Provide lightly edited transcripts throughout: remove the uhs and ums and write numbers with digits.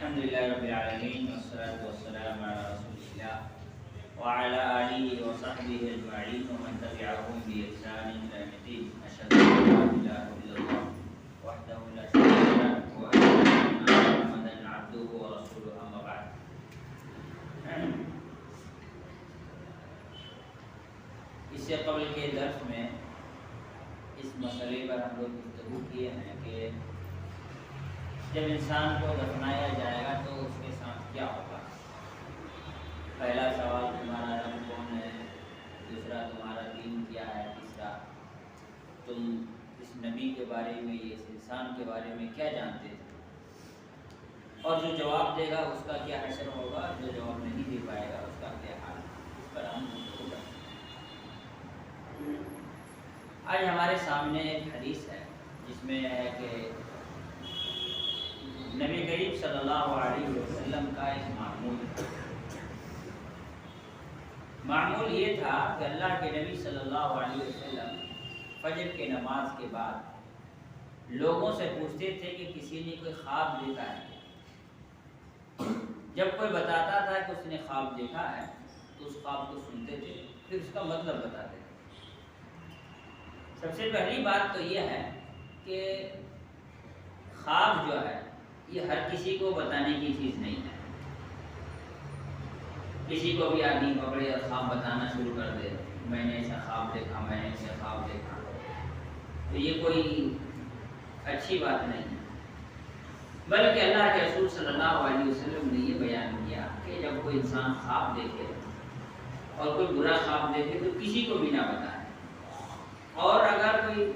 الحمدللہ رب العالمین والصلاة والسلام علی رسول اللہ وعلی آلہ وصحبہ اجمعین ومن تبعهم بإحسان إلی یوم الدین اشہد ان لا الہ الا اللہ وحدہ لا شریک لہ واشہد ان محمدا عبدہ ورسولہ اما بعد۔ اس سے قبل کے درس میں اس مسئلے پر ہم لوگ گفتگو کیے ہیں کہ جب انسان کو دفنایا جائے گا تو اس کے ساتھ کیا ہوگا۔ پہلا سوال تمہارا رب کون ہے، دوسرا تمہارا دین کیا ہے، تیسرا تم اس نبی کے بارے میں، اس انسان کے بارے میں کیا جانتے تھے، اور جو جواب دے گا اس کا کیا حشر ہوگا، جو جواب نہیں دے پائے گا اس کا کیا حال ہے۔ اس پر ہم گفتگو کریں۔ آج ہمارے سامنے ایک حدیث ہے جس میں ہے کہ نبی کریم صلی اللہ علیہ وسلم کا ایک معمول یہ تھا کہ اللہ کے نبی صلی اللہ علیہ وسلم فجر کے نماز کے بعد لوگوں سے پوچھتے تھے کہ کسی نے کوئی خواب دیکھا ہے۔ جب کوئی بتاتا تھا کہ اس نے خواب دیکھا ہے تو اس خواب کو سنتے تھے، پھر اس کا مطلب بتاتے تھے۔ سب سے پہلی بات تو یہ ہے کہ خواب جو ہے یہ ہر کسی کو بتانے کی چیز نہیں ہے۔ کسی کو بھی آدمی پکڑے اور خواب بتانا شروع کر دے، میں نے ایسا خواب دیکھا، میں نے ایسا خواب دیکھا، تو یہ کوئی اچھی بات نہیں ہے۔ بلکہ اللہ کے رسول صلی اللہ علیہ وسلم نے یہ بیان کیا کہ جب کوئی انسان خواب دیکھے اور کوئی برا خواب دیکھے تو کسی کو بھی نہ بتائے، اور اگر کوئی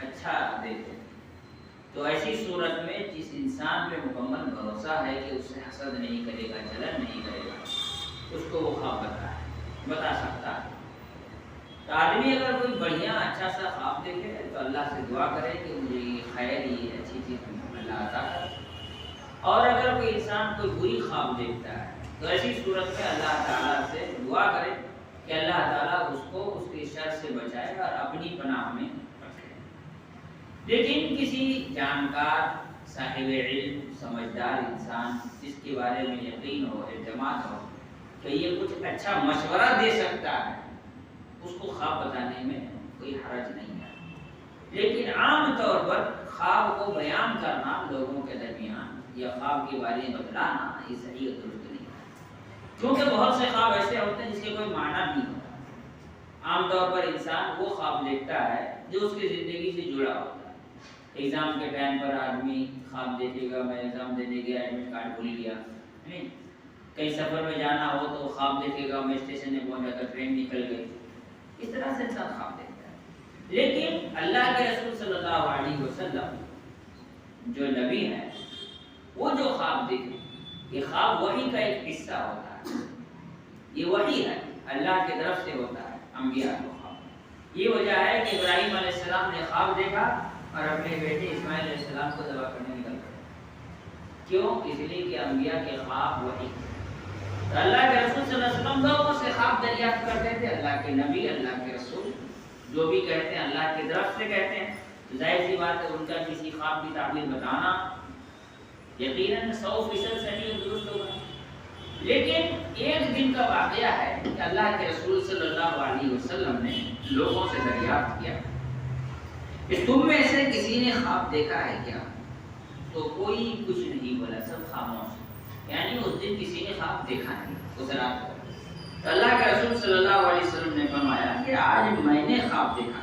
اچھا دیکھے تو ایسی صورت میں جس انسان پہ مکمل بھروسہ ہے کہ اس سے حسد نہیں کرے گا، جلن نہیں کرے گا، اس کو وہ خواب بتا سکتا ہے۔ تو آدمی اگر کوئی بڑھیا اچھا سا خواب دیکھے تو اللہ سے دعا کرے کہ مجھے یہ خیر، یہ اچھی چیز اللہ عطا کرے۔ اور اگر کوئی انسان کوئی بری خواب دیکھتا ہے تو ایسی صورت میں اللہ تعالیٰ سے دعا کرے کہ اللہ تعالیٰ اس کو اس کے شر سے بچائے اور اپنی پناہ میں رکھے۔ لیکن کسی جانکار، صاحب علم، سمجھدار انسان جس کے بارے میں یقین ہو، اعتماد ہو کہ یہ کچھ اچھا مشورہ دے سکتا ہے، اس کو خواب بتانے میں کوئی حرج نہیں ہے۔ لیکن عام طور پر خواب کو بیان کرنا لوگوں کے درمیان یا خواب کے بارے میں بتلانا یہ صحیح اور درست نہیں ہے، کیونکہ بہت سے خواب ایسے ہوتے ہیں جس کے کوئی معنی نہیں ہوتا۔ عام طور پر انسان وہ خواب دیکھتا ہے جو اس کی زندگی سے جڑا ہوتا ہے۔ ایگزام کے ٹائم پر آدمی خواب دیکھے گا میں ایگزام دینے گیا، ایڈمٹ کارڈ بھول گیا، نہیں، کہیں سفر میں جانا ہو تو خواب دیکھے گا میں اسٹیشن میں پہنچا کر ٹرین نکل گئی۔ اس طرح سے انسان خواب دیکھتا ہے۔ لیکن اللہ کے رسول صلی اللہ علیہ وسلم جو نبی ہے، وہ جو خواب دیکھے، یہ خواب وحی کا ایک حصہ ہوتا ہے، یہ وحی ہے، اللہ کی طرف سے ہوتا ہے انبیاء کو خواب۔ یہ وجہ ہے کہ ابراہیم علیہ السلام نے خواب دیکھا اور اپنے بیٹے اسماعیل علیہ السلام کو ذبح کرنے نکل پڑے۔ کیوں؟ اس لیے کہ انبیاء کے خواب وحی۔ تو اللہ کے رسول صلی اللہ علیہ وسلم لوگوں سے خواب دریافت کرتے تھے، اللہ کے نبی، اللہ کے رسول جو بھی کہتے ہیں اللہ کی طرف سے کہتے ہیں، تو ظاہر سی بات ہے ان کا کسی خواب کی تعبیر بتانا یقیناً 100% صحیح اور درست ہوگا۔ لیکن ایک دن کا واقعہ ہے کہ اللہ کے رسول صلی اللہ علیہ وسلم نے لوگوں سے دریافت کیا کہ تم میں سے کسی نے خواب دیکھا ہے کیا؟ تو کوئی کچھ نہیں بولا، سب خاموش، یعنی اس دن کسی نے خواب دیکھا نہیں اس رات کو۔ تو اللہ کے رسول صلی اللہ علیہ وسلم نے فرمایا کہ آج میں نے خواب دیکھا،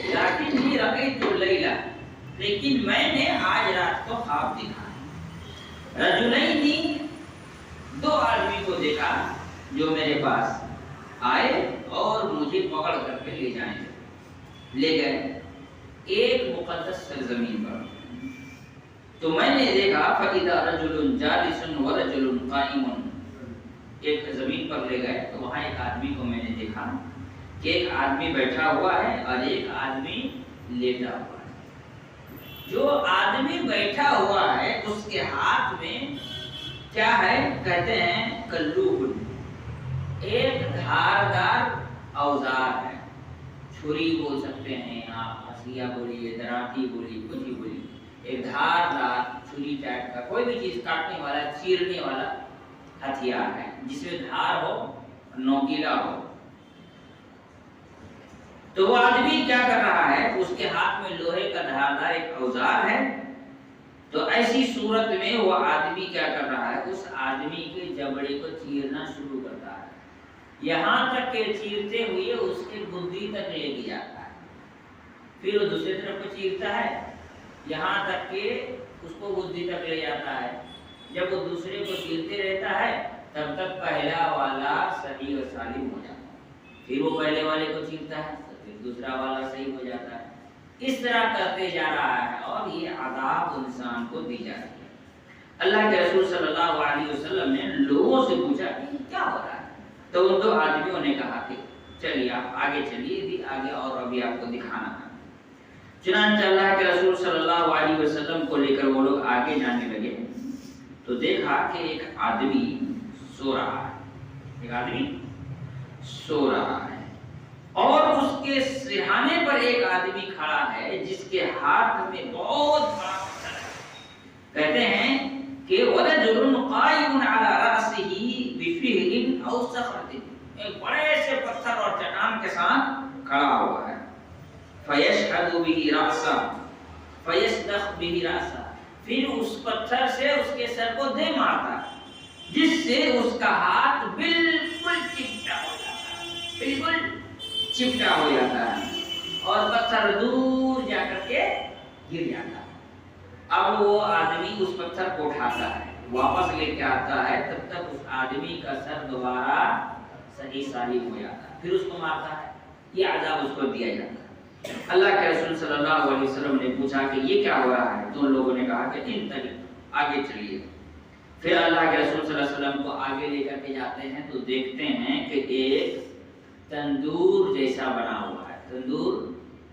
لیکن یہ رأیت اللیلہ، لیکن میں نے آج رات کو خواب دیکھا۔ رجلین، دو آدمی کو دیکھا جو میرے پاس آئے اور مجھے پکڑ کر کے لے گئے ایک مقدس سرزمین پر۔ تو میں نے دیکھا فَإِذَا رَجُلٌ جَالِسٌ وَرَجُلٌ قَائِمٌ، ایک زمین پر لے گئے تو وہاں ایک آدمی کو میں نے دیکھا کہ ایک آدمی بیٹھا ہوا ہے اور ایک آدمی لیٹا ہوا ہے۔ جو آدمی بیٹھا ہوا ہے اس کے ہاتھ میں کیا ہے؟ کہتے ہیں کلوہن، ایک دھاردار اوزار ہے، چھری بول سکتے ہیں آپ، ہسیا بولیے، دراتی بولیے، کچھ بھی بولیے، ایک دھاردار چھری ٹائپ کا کوئی بھی کوئی چیز کاٹنے والا چیرنے والا ہتھیار ہے جس میں دھار ہو نوکیلا ہو. تو وہ آدمی کیا کر رہا ہے؟ اس کے ہاتھ میں لوہے کا دھاردار ایک اوزار ہے. تو ایسی صورت میں وہ آدمی کیا کر رہا ہے؟ اس آدمی کے جبڑے کو چیرنا شروع کرتا ہے، یہاں تک کہ چیرتے ہوئے اس کے گدی تک لے کے جاتا ہے. پھر وہ دوسری طرف کو چیرتا ہے یہاں تک کہ اس کو گدی تک لے جاتا ہے. جب وہ دوسرے کو چیرتے رہتا ہے تب تک پہلا والا صحیح و سالم ہو جاتا ہے. پھر وہ پہلے والے کو چیرتا ہے تو پھر دوسرا والا صحیح ہو جاتا ہے. اس طرح کرتے جا رہا ہے اور یہ عذاب انسان کو دی جاتی ہے. اللہ کے رسول صلی اللہ علیہ وسلم نے لوگوں سے پوچھا کہ کیا ہو رہا ہے؟ تو ان دو آدمیوں نے کہا کہ چلیے آپ آگے چلیے، بھی آگے اور ابھی آپ کو دکھانا ہے. چنانچہ اللہ کے رسول صلی اللہ علیہ وسلم کو لے کر وہ لوگ آگے جانے لگے تو دیکھا کہ ایک آدمی سو رہا ہے. ایک آدمی سو رہا ہے اور اس کے سرہانے پر ایک آدمی کھڑا ہے جس کے ہاتھ میں بہت بڑا پتھر ہے. کہتے ہیں کہ وَرَجُلٌ قَائِمٌ عَلَى رَأْسِهِ بِفِهْرٍ أَوْ صَخْرَةٍ، ایک بڑے سے پتھر اور چٹان کے ساتھ کھڑا ہوا ہے. فَيَشْهَدُ بِهِ رَأْسَهُ فَيَسْدَخْ بِهِ رَأْسَهُ، پھر اس پتھر سے اس کے سر کو دے مارتا جس سے اس کا ہاتھ بالکل چپٹا ہو جاتا ہے، بالکل چپٹا ہو جاتا ہے اور پتھر دور جا کر کے گر جاتا ہے. اب وہ آدمی اس پتھر کو اٹھاتا ہے واپس لے کے آتا ہے، تب تک اس آدمی کا سر دوبارہ صحیح سالم ہو جاتا ہے. پھر اس کو مارتا ہے. یہ عذاب اس کو دیا جاتا ہے. اللہ کے رسول صلی اللہ علیہ وسلم نے پوچھا کہ یہ کیا ہو رہا ہے؟ تو ان لوگوں نے کہا کہ آگے چلیے. پھر اللہ کے رسول صلی اللہ علیہ وسلم کو آگے لے کر کے جاتے ہیں تو دیکھتے ہیں کہ ایک تندور جیسا بنا ہوا ہے.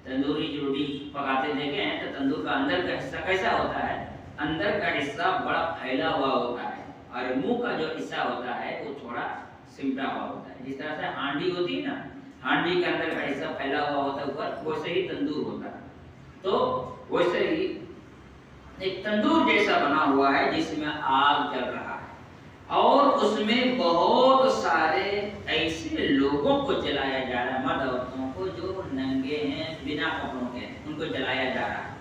تندوری جو روٹی پکاتے دیکھے ہیں تو تندور کا اندر کا حصہ کیسا ہوتا ہے؟ اندر کا حصہ بڑا پھیلا ہوا ہوتا ہے اور منہ کا جو حصہ ہوتا ہے وہ تھوڑا سمٹا ہوا ہوتا ہے. جس طرح سے ہانڈی ہوتی ہے نا، ہانڈی کے اندر کا حصہ پھیلا ہوا ہوتا ہے اوپر، ویسے ہی تندور ہوتا ہے. تو ویسے ہی ایک تندور جیسا بنا ہوا ہے جس میں آگ جل رہا ہے اور اس میں بہت سارے ایسے لوگوں کو جلایا جا رہا ہے، مرد عورتوں کو جو ننگے ہیں بنا کپڑوں کے، ان کو جلایا جا رہا ہے.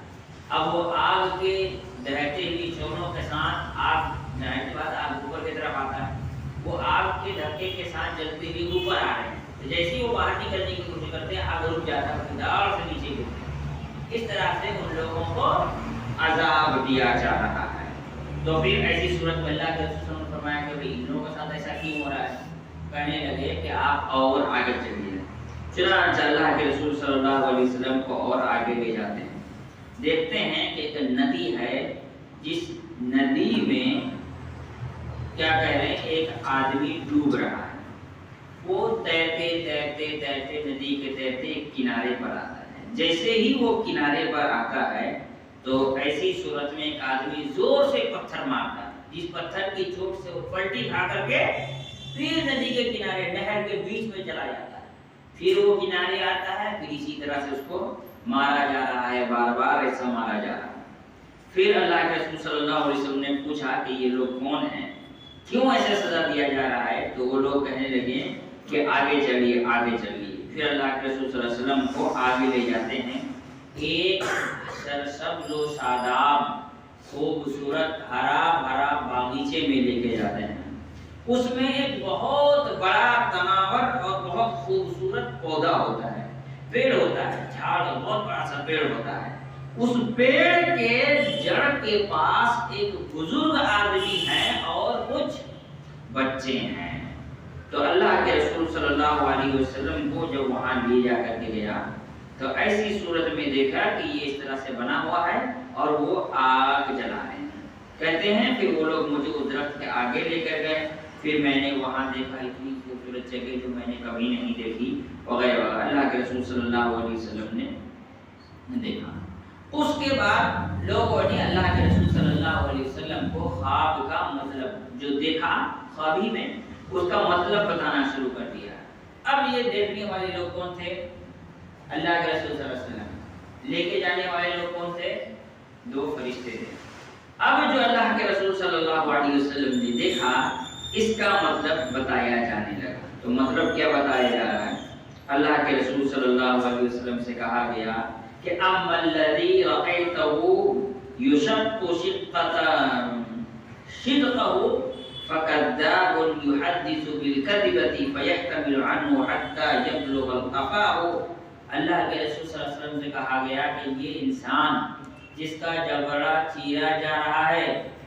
اب وہ آگ کے دہتے ہوئی چولوں کے ساتھ آگ دہنے کے بعد آگ اوپر کی طرف آتا ہے، وہ آگ کے دھکے کے ساتھ جلتے ہوئے اوپر آ رہے ہیں. تو جیسے ہی وہ باہر نکلنے کی کوشش کرتے ہیں آگ رک جاتا ہے، دار سے نیچے گرتے ہیں. اس طرح سے ان لوگوں کو عذاب دیا جا رہا ہے. تو پھر ایسی صورت میں اللہ کے رسول نے فرمایا کہ بھئی ان لوگوں کے ساتھ ایسا کیوں ہو رہا ہے؟ کہنے لگے کہ آپ اور آگے چلیے. چنانچہ اللہ کے رسول صلی اللہ علیہ وسلم کو اور آگے لے جاتے ہیں. دیکھتے ہیں کہ ایک ندی ہے جس ندی میں کیا کہہ رہے ہیں ایک آدمی ڈوب رہا ہے. وہ تیرتے تیرتے تیرتے ندی کے تیرتے ایک کنارے پر آتا ہے. جیسے ہی وہ کنارے پر آتا ہے تو ایسی صورت میں ایک آدمی زور سے پتھر مارتا ہے، جس پتھر کی چوٹ سے وہ پلٹی کھا کر کے پھر ندی کے کنارے نہر کے بیچ میں چلا جاتا ہے. پھر وہ کنارے آتا ہے، پھر اسی طرح سے اس کو مارا جا رہا ہے، بار بار ایسا مارا جا رہا ہے. پھر اللہ کے رسول صلی اللہ علیہ وسلم نے پوچھا کہ یہ لوگ کون ہیں، کیوں ایسا سزا دیا جا رہا ہے؟ تو وہ لوگ کہنے لگے کہ آگے چلیے آگے چلیے. پھر اللہ کے رسول صلی اللہ علیہ وسلم کو آگے لے جاتے ہیں. ایک سرسبز و شاداب خوبصورت ہرا بھرا باغیچے میں لے کے جاتے ہیں. اس میں ایک بہت بڑا تناور اور بہت خوبصورت پودا ہوتا ہے، پیڑ ہوتا ہے، جھاڑ بہت بڑا سا پیڑ ہوتا ہے. اس پیڑ کے جڑ کے پاس ایک بزرگ آدمی ہے اور کچھ بچے ہیں. تو اللہ کے رسول صلی اللہ علیہ وسلم کو جب وہاں لے جا کر کے گیا تو ایسی صورت میں دیکھا کہ یہ اس طرح سے بنا ہوا ہے اور وہ آگ جلا رہے ہیں. کہتے ہیں پھر وہ لوگ مجھے اس درخت کے آگے لے کر گئے. پھر میں نے وہاں دیکھا اتنی خوبصورت جگہ جو میں نے کبھی نہیں دیکھی وغیرہ وغیرہ. اللہ کے رسول صلی اللہ علیہ وسلم نے دیکھا. اس کے بعد لوگوں نے اللہ کے رسول صلی اللہ علیہ وسلم کو خواب کا مطلب جو دیکھا خوابی میں اس کا مطلب بتانا شروع کر دیا. اب یہ دیکھنے والے لوگ کون تھے؟ اللہ کے رسول صلی اللہ علیہ وسلم. لے کے جانے والے لوگ کون تھے؟ دو فرشتے تھے. اب جو اللہ کے رسول صلی اللہ علیہ وسلم نے دیکھا اس کا مطلب بتایا جانے لگا. تو مطلب کیا بتایا جا رہا ہے؟ اللہ کے رسول صلی اللہ علیہ وسلم سے کہا گیا کہ اما الذی رأیتہ یشق شقۃ صدقہ فکذاب یحدث بالکذبۃ فیحتمل عنہ حتی یبلغ القفاء. اللہ کے رسول صلی اللہ علیہ وسلم سے کہا گیا کہ یہ انسان جس کا جبڑا چیرا جا رہا ہے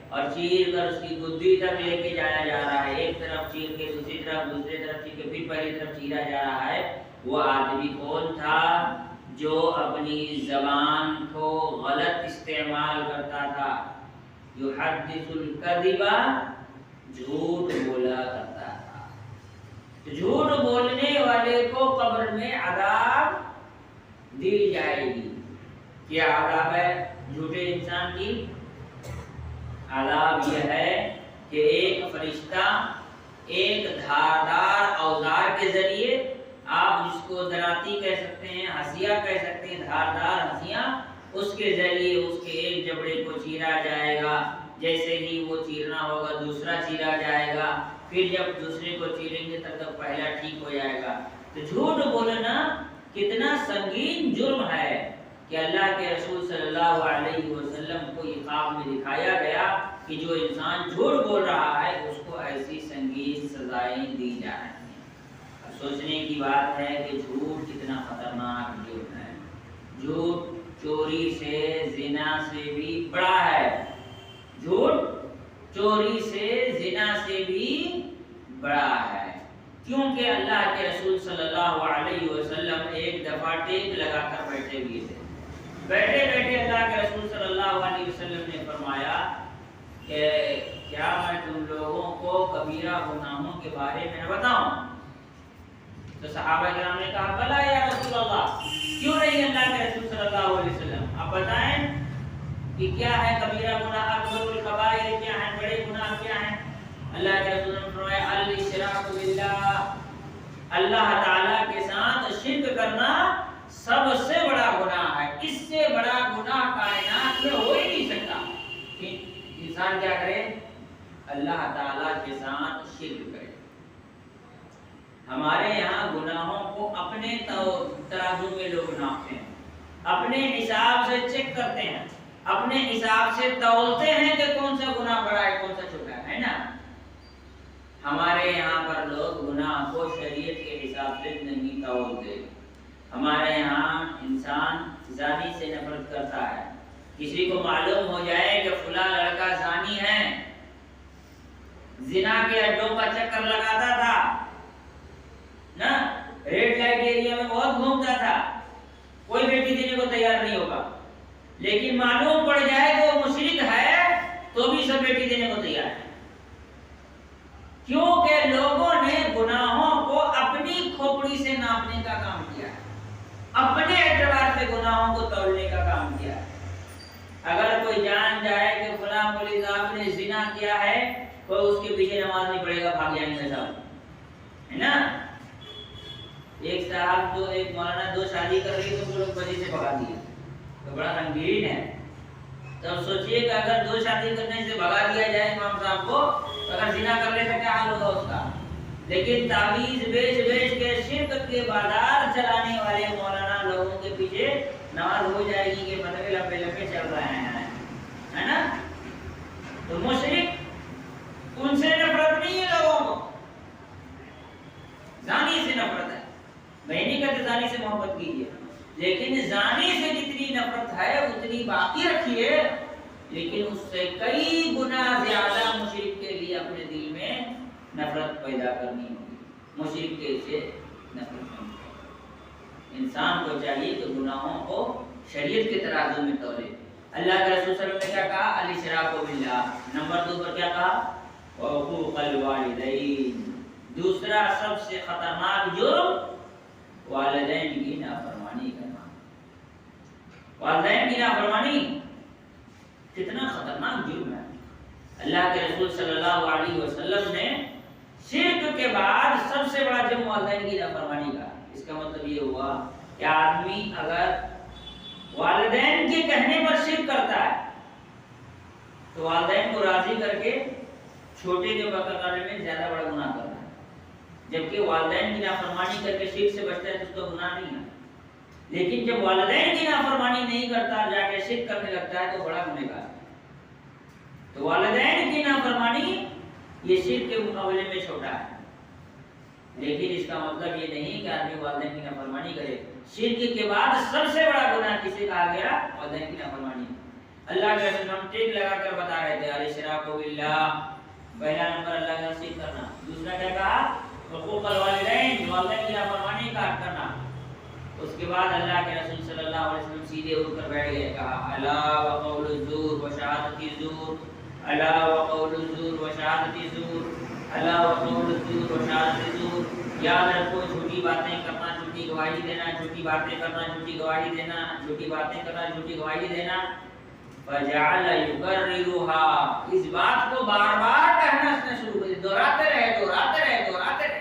اور چیر کر اس کی گدی تک لے کے جایا جا رہا ہے، ایک طرف چیر کے دوسری طرف چیر کے پھر پہلی طرف چیرا جا رہا ہے، وہ آدمی کون تھا؟ جو اپنی زبان کو غلط استعمال کرتا تھا. یحدث الکذب، جھوٹ بولا کرتا تھا. جھوٹ بولنے والے کو قبر میں عذاب دی جائے گی. کیا عذاب ہے جھوٹے انسان کی؟ عذاب یہ ہے کہ ایک فرشتہ ایک دھاردار اوزار کے ذریعے، آپ جس کو دراتی کہہ سکتے ہیں، ہنسیا کہہ سکتے ہیں، دھاردار ہنسیا، اس کے ذریعے اس کے ایک جبڑے کو چیرا جائے گا. جیسے ہی وہ چیرنا ہوگا دوسرا چیرا جائے گا، پھر جب دوسرے کو چیریں گے تب تک پہلا ٹھیک ہو جائے گا. تو جھوٹ بولنا کتنا سنگین جرم ہے کہ اللہ کے رسول صلی اللہ علیہ وسلم کو یہ خواب میں دکھایا گیا کہ جو انسان جھوٹ بول رہا ہے اس کو ایسی سنگین سزائیں دی جا رہی ہیں. اب سوچنے کی بات ہے کہ جھوٹ کتنا خطرناک جرم ہے. جھوٹ چوری سے، زنا سے بھی بڑا ہے. جھوٹ چوری سے، زنا سے بھی بڑا ہے. کیونکہ اللہ کے رسول صلی اللہ علیہ وسلم ایک دفعہ ٹیک لگا کر بیٹھے ہوئے تھے. بیٹھے بیٹھے اللہ کے رسول صلی اللہ علیہ وسلم نے فرمایا کہ کیا میں تم لوگوں کو کبیرہ گناہوں کے بارے میں بتاؤں؟ تو صحابہ کرام نے کہا بلا یا رسول اللہ، کیوں نہیں اللہ کے رسول صلی اللہ علیہ وسلم، آپ بتائیں کہ کیا ہے کبیرہ گناہ، اکبر الکبائر کیا ہیں، بڑے گناہ کیا ہیں؟ اللہ کے رسول نے فرمایا الاشراک باللہ، اللہ تعالیٰ کے ساتھ شرک کرنا سب سے بڑا گناہ ہے. اس سے بڑا گناہ کائنات میں ہو ہی نہیں سکتا کہ انسان کیا کرے؟ اللہ تعالیٰ کے ساتھ شرک کرے. ہمارے یہاں گناہوں کو اپنے ترازو میں لوگ ناپتے ہیں، اپنے حساب سے چیک کرتے ہیں، اپنے حساب سے تولتے ہیں کہ کون سا گناہ بڑا ہے کون سا چھوٹا ہے نا. ہمارے یہاں پر لوگ گناہ کو شریعت کے حساب سے نہیں تولتے. ہمارے یہاں انسان زانی سے نفرت کرتا ہے. کسی کو معلوم ہو جائے کہ فلاں لڑکا زانی ہے، زنا کے اڈوں کا چکر لگاتا تھا نا، ریڈ لائٹ ایریا میں بہت گھومتا تھا، کوئی بیٹی دینے کو تیار نہیں ہوگا. لیکن معلوم پڑ جائے کہ وہ مشرک ہے تو بھی سب بیٹی دینے کو تیار ہے. کیونکہ لوگوں نے گناہوں کو اپنی کھوپڑی سے ناپنے کا کام کیا ہے، اپنے اعتبار سے گناہوں کو تولنے کا کام کیا ہے. اگر کوئی جان جائے کہ فلاں مولوی صاحب نے زنا کیا ہے تو اس کے پیچھے نماز نہیں پڑھے گا، بھاگ جائیں گے صاحب، ہے نا. ایک صاحب جو ایک مولانا دو شادی کر رہی تو وہ لوگ وجہ سے بھگا دیے، تو بڑا رنگین ہے. تو سوچئے کہ اگر دو شادی کرنے سے بھگا دیا جائے امام صاحب کو، اگر زنا کر لے تو کیا حال ہوگا اس کا. لیکن تعویذ بیچ بیچ کے شرک کے بازار چلانے والے مولانا لوگوں کے پیچھے نماز ہو جائے گی کہ مطلب لمبے لمبے چل رہے ہیں، ہے نا. تو مشرک ان سے نفرت نہیں ہے لوگوں کو، زانی سے نفرت ہے. میں نہیں کہتے زانی سے محبت کیجیے، لیکن زانی سے جتنی نفرت ہے اتنی باقی رکھیے. لیکن اس سے کئی گنا زیادہ مشرک کے لیے اپنے دل میں نفرت پیدا کرنی ہوگی. مشرک کے سے نفرت کرنی ہوگی. انسان کو چاہیے کہ گناہوں کو شریعت کے ترازو میں تولے. اللہ کے رسول صلی اللہ علیہ وسلم نے کیا کہا؟ الاشراک باللہ. نمبر 2 پر کیا کہا؟ وحقوق الوالدین. دوسرا سب سے خطرناک جرم والدین کی نافرمانی کرنا. والدین کی نافرمانی کتنا خطرناک جرم ہے. اللہ کے رسول صلی اللہ علیہ وسلم نے شرک کے بعد سب سے بڑا جرم والدین کی نافرمانی کا. اس کا مطلب یہ ہوا کہ آدمی اگر والدین کے کہنے پر شرک کرتا ہے تو والدین کو راضی کر کے چھوٹے کے کرنے میں زیادہ بڑا گناہ کر رہا ہے، جبکہ والدین کی نافرمانی کر کے شرک سے بچتا ہے تو اس کا گناہ نہیں ہے۔ لیکن جب والدین کی نافرمانی نہیں کرتا جا کے شرک کرنے لگتا ہے تو بڑا گنہگار ہے۔ تو والدین کی نافرمانی یہ شرک کے مقابلے میں چھوٹا ہے، لیکن اس کا مطلب یہ نہیں کہ آدمی والدین کی نافرمانی کرے۔ شرک کے بعد سب سے بڑا گناہ کسے کہا گیا؟ والدین کی نافرمانی۔ اللہ کے رسول ہم ٹیک لگا کر بتا رہے تھے الاشراک باللہ، پہلا نمبر اللہ کا شرک کرنا، دوسرا کیا کہا؟ حقوق الوالدین، والدین کی نافرمانی کا کرنا۔ اس کے بعد اللہ کے رسول صلی اللہ علیہ وسلم سیدھے اٹھ کر بیٹھ گئے، کہا الا وقول الزور وشہادت الزور، الا وقول الزور وشہادت الزور، الا وقول الزور وشہادت الزور۔ یاد رکھو جھوٹی باتیں کرنا، جھوٹی گواہی دینا، جھوٹی باتیں کرنا، جھوٹی گواہی دینا، جھوٹی باتیں کرنا، جھوٹی گواہی دینا۔ فجعل يكررها، اس بات کو بار بار کہنا شروع کر دیا، دہراتے رہے دہراتے رہے دہراتے رہے،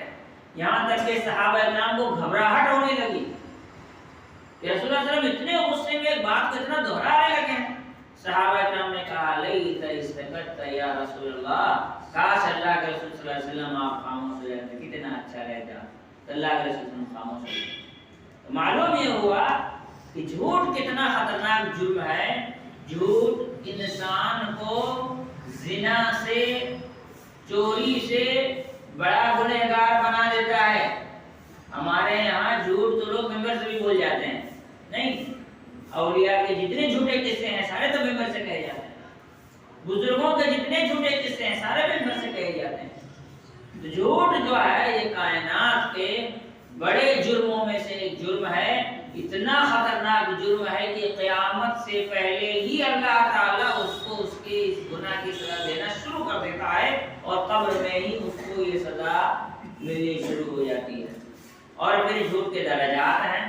یہاں تک کہ صحابہ کرام کو گھبراہٹ ہونے لگی کہ رسول اللہ صلی اللہ علیہ وسلم اتنے غصے میں ایک بات کو اتنا دہرانے لگے ہیں۔ صحابہ کرام نے کہا لیت استکت یا رسول اللہ، کاش اللہ کے رسول صلی اللہ علیہ وسلم آپ خاموش ہو جاتے، کتنا اچھا رہتا۔ تو اللہ کے رسول صلی اللہ علیہ وسلم خاموش ہو گئے۔ معلوم یہ ہوا کہ جھوٹ کتنا خطرناک جرم ہے۔ جھوٹ انسان کو زنا سے، چوری سے بڑا گنہگار بنا دیتا ہے۔ ہمارے یہاں جھوٹ تو لوگ ممبر سے بھی بول جاتے ہیں، نہیں، اولیاء کے جتنے جھوٹے قصے ہیں سارے تو ممبر سے کہے جاتے ہیں، بزرگوں کے جتنے جھوٹے قصے ہیں سارے ممبر سے کہے جاتے ہیں۔ تو جھوٹ جو ہے یہ کائنات کے بڑے جرموں میں سے ایک جرم ہے، اتنا خطرناک جرم ہے کہ قیامت سے پہلے ہی اللہ تعالیٰ اس کو اس کے اس گناہ کی سزا دینا شروع کر دیتا ہے، اور قبر میں ہی اس کو یہ سزا ملنی شروع ہو جاتی ہے۔ اور پھر جھوٹ کے درجات ہیں۔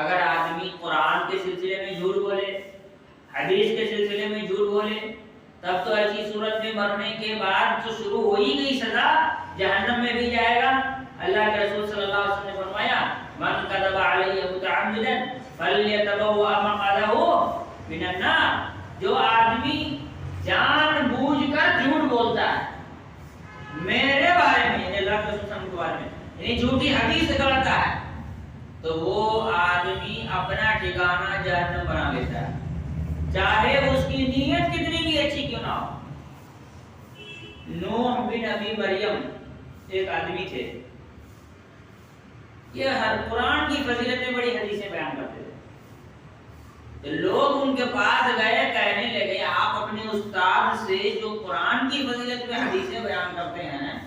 اگر آدمی قرآن کے سلسلے میں جھوٹ بولے، حدیث کے سلسلے میں جھوٹ بولے، تب تو ایسی صورت میں مرنے کے بعد تو شروع ہو ہی گئی سزا، جہنم میں بھی جائے گا۔ اللہ کے رسول صلی اللہ علیہ وسلم نے فرمایا من کذب علی متعمدا فلیتبوأ مقعدہ من النار، جو آدمی جان بوجھ کر جھوٹ بولتا ہے میرے بارے میں، یعنی اللہ کے رسول صلی اللہ علیہ وسلم کے بارے میں، یعنی جھوٹی حدیث کرتا ہے، تو وہ آدمی اپنا ٹھکانہ جہنم بنا لیتا ہے، چاہے اس کی نیت کتنی بھی اچھی کیوں نہ ہو۔ نوح بن ابی مریم ایک آدمی تھے، یہ ہر قرآن کی فضیلت میں بڑی حدیثیں بیان کرتے تھے، تو لوگ ان کے پاس گئے، کہنے لگے آپ اپنے استاد سے جو قرآن کی فضیلت میں حدیثیں بیان کرتے ہیں،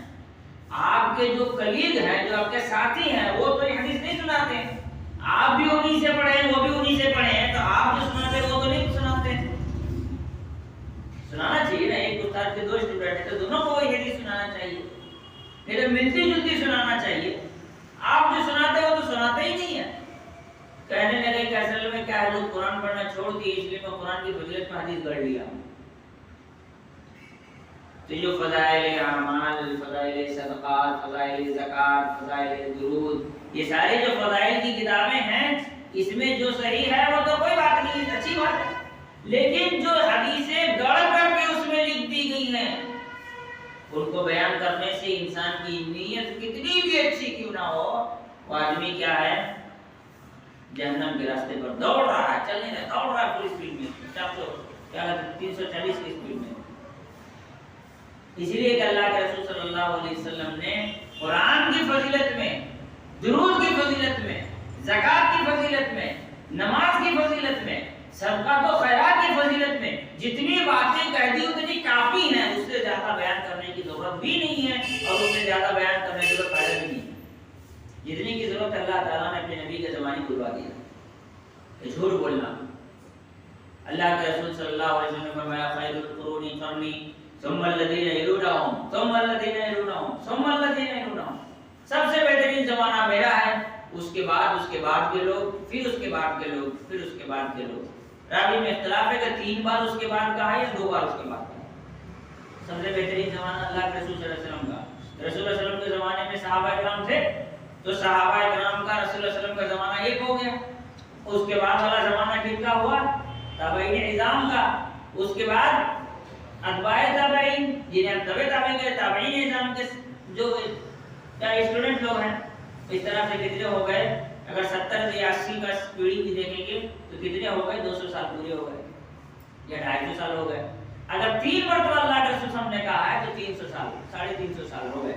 آپ کے جو کلید ہیں، جو آپ کے ساتھی ہیں، وہ تو یہ حدیث نہیں سناتے، آپ بھی انہی سے پڑھے ہیں، وہ بھی انہی سے پڑھے ہیں، تو آپ جو سناتے ہیں وہ تو نہیں سناتے۔ سنانا چاہیے نا، ایک استاد کے دو اسٹوڈنٹ ہیں تو دونوں کو وہی حدیث سنانا چاہیے، نہیں تو ملتی جلتی سنانا چاہیے۔ آپ جو سناتے ہو تو سناتے ہی نہیں ہیں۔ کہنے لگے کہ اصل میں کیا ہے، لوگ قرآن پڑھنا چھوڑ دیے، اس لیے میں قرآن کی فضیلت میں حدیث گڑھ لیا۔ تو جو فضائل اعمال، فضائل صدقات، فضائل زکات، فضائل درود، یہ سارے جو فضائل کی کتابیں ہیں، اس میں جو صحیح ہے وہ تو کوئی بات نہیں، اچھی بات ہے، لیکن جو حدیثیں گڑھ کر کے اس میں لکھ دی گئی ہیں، ان کو بیان کرنے سے انسان کی نیت کتنی بھی اچھی کیوں نہ ہو، وہ آدمی کیا ہے، جہنم کے راستے پر دوڑ رہا ہے، چلنے رہا، دوڑ رہا ہے پوری اسپیڈ میں، 340 کی اسپیڈ میں۔ اس لیے کہ اللہ کے رسول صلی اللہ علیہ وسلم نے قرآن کی فضیلت میں، درود کی فضیلت میں، زکات کی فضیلت میں، نماز کی فضیلت میں، صدقات و خیرات کی فضیلت میں جتنی باتیں کہہ دی اتنی کافی ہیں، اس سے زیادہ بیان کرنے کی ضرورت بھی نہیں ہے، اور اس سے زیادہ بیان کرنے کی ضرورت فائدہ بھی نہیں ہے۔ جتنی کی ضرورت اللہ تعالیٰ نے اپنے نبی کے زمانے کو بلوا دیا۔ جھوٹ بولنا، اللہ کے رسول صلی اللہ علیہ وسلم نے فرمایا خیر القرون قرنی ثم الذین یلونہم ثم الذین یلونہم ثم الذین یلونہم، سب سے بہترین زمانہ میرا ہے، اس کے بعد کے لوگ، پھر اس کے بعد کے لوگ، پھر اس کے بعد کے لوگ۔ راوی میں اختلاف ہے کہ 3 بار اس کے بعد کہا ہے یا 2 بار اس کے بعد کہا۔ سب سے بہترین زمانہ اللہ کے رسول صلی اللہ علیہ وسلم کا، رسول اللہ علیہ وسلم کے زمانے میں صحابہ کرام تھے، تو صحابہ کرام کا رسول اللہ علیہ وسلم کا زمانہ ایک ہو گیا، اس کے بعد والا زمانہ کن کا ہوا، تابعین اعظام کا، اس کے بعد اتباع تابعین جنہیں ہم تبع تابعین کے تابعین نظام کے جو اسٹوڈنٹ لوگ ہیں اس طرح سے کتنے ہو گئے؟ اگر 70 سے 80 کا پیڑھی بھی دیکھیں گے تو کتنے ہو گئے؟ 200 سال پورے ہو گئے یا 250 سال ہو گئے. اگر 3 مرتبہ اللہ کے رسول نے کہا ہے تو 300 سال 350 سال ہو گئے.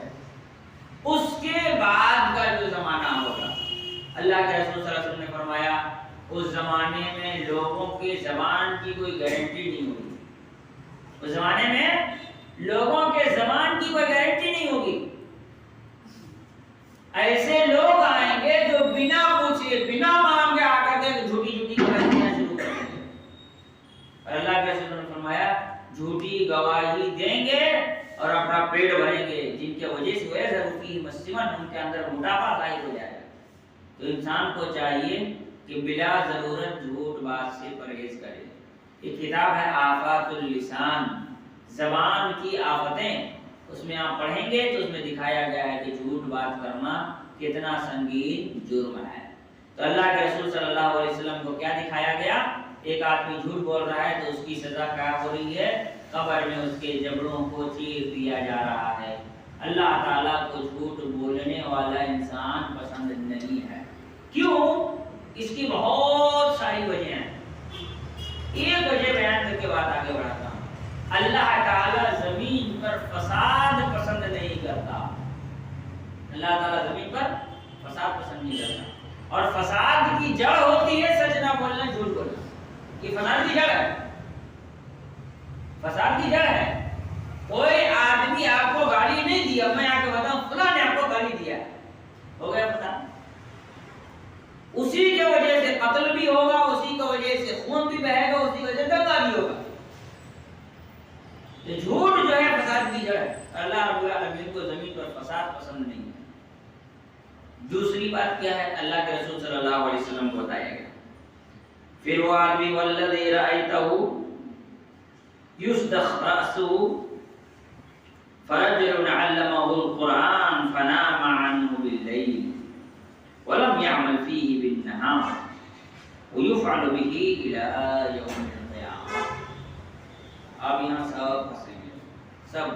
اس کے بعد کا جو زمانہ ہوگا اللہ کے رسول صلی اللہ علیہ وسلم نے فرمایا اس زمانے میں لوگوں کے زبان کی کوئی گارنٹی نہیں ہوگی. اس زمانے میں لوگوں کے زبان کی کوئی گارنٹی نہیں ہوگی. ایسے لوگ آئیں گے جو بنا پوچھے بنا مانگے آ کر کے جھوٹی جھوٹی گواہیاں شروع کر دیں گے. اور اللہ کے رسول نے فرمایا جھوٹی گواہی دیں گے اور اپنا پیٹ بھریں گے جن کی وجہ سے وہ ضروری مسلمان ان کے اندر موٹاپا ظاہر ہو جائے گا. تو انسان کو چاہیے کہ بلا ضرورت جھوٹ بات سے پرہیز کرے. یہ کتاب ہے آفات اللسان، زبان کی آفتیں. اس میں آپ پڑھیں گے تو اس میں دکھایا گیا ہے کہ جھوٹ بات کرنا کتنا سنگین جرم ہے. تو اللہ کے رسول صلی اللہ علیہ وسلم کو کیا دکھایا گیا؟ ایک آدمی جھوٹ بول رہا ہے تو اس کی سزا کیا ہو رہی ہے؟ قبر میں اس کے جبڑوں کو چیر دیا جا رہا ہے. اللہ تعالیٰ کو جھوٹ بولنے والا انسان پسند نہیں ہے. کیوں؟ اس کی بہت ساری وجہ ہیں. ایک وجہ بیان کر کے بات آگے بڑھاتا ہوں. اللہ تعالیٰ زمین پر فساد پسند نہیں کرتا. اللہ تعالیٰ زمین پر فساد پسند نہیں کرتا. اور فساد کی جڑ ہوتی ہے سچ نہ بولنا، جھوٹ بولنا. یہ فساد کی جڑ ہے. فساد کی جڑ ہے. کوئی آدمی آپ کو گالی نہیں دیا، میں آ کے بتاؤں فلاں نے آپ کو گالی دیا، ہو گیا فساد. اسی کی وجہ سے قتل بھی ہوگا، اسی کی وجہ سے خون بھی بہے گا، اسی کی وجہ سے دنگا بھی ہوگا. تو جھوٹ جو ہے فساد کی جڑ ہے. اللہ رب العالمین کو زمین پر فساد پسند نہیں ہے. دوسری بات کیا ہے؟ اللہ کے رسول صلی اللہ علیہ وسلم کو بتایا گیا پھر وہ آدمی والذی رأیتہ یصدخ رأسہ فرجل علمہ القرآن فنام عنہ باللیل ولم يعمل فيه بالنهار ويفعل به الى يوم القيامة. اب یہاں سب پھنسے گئے سب.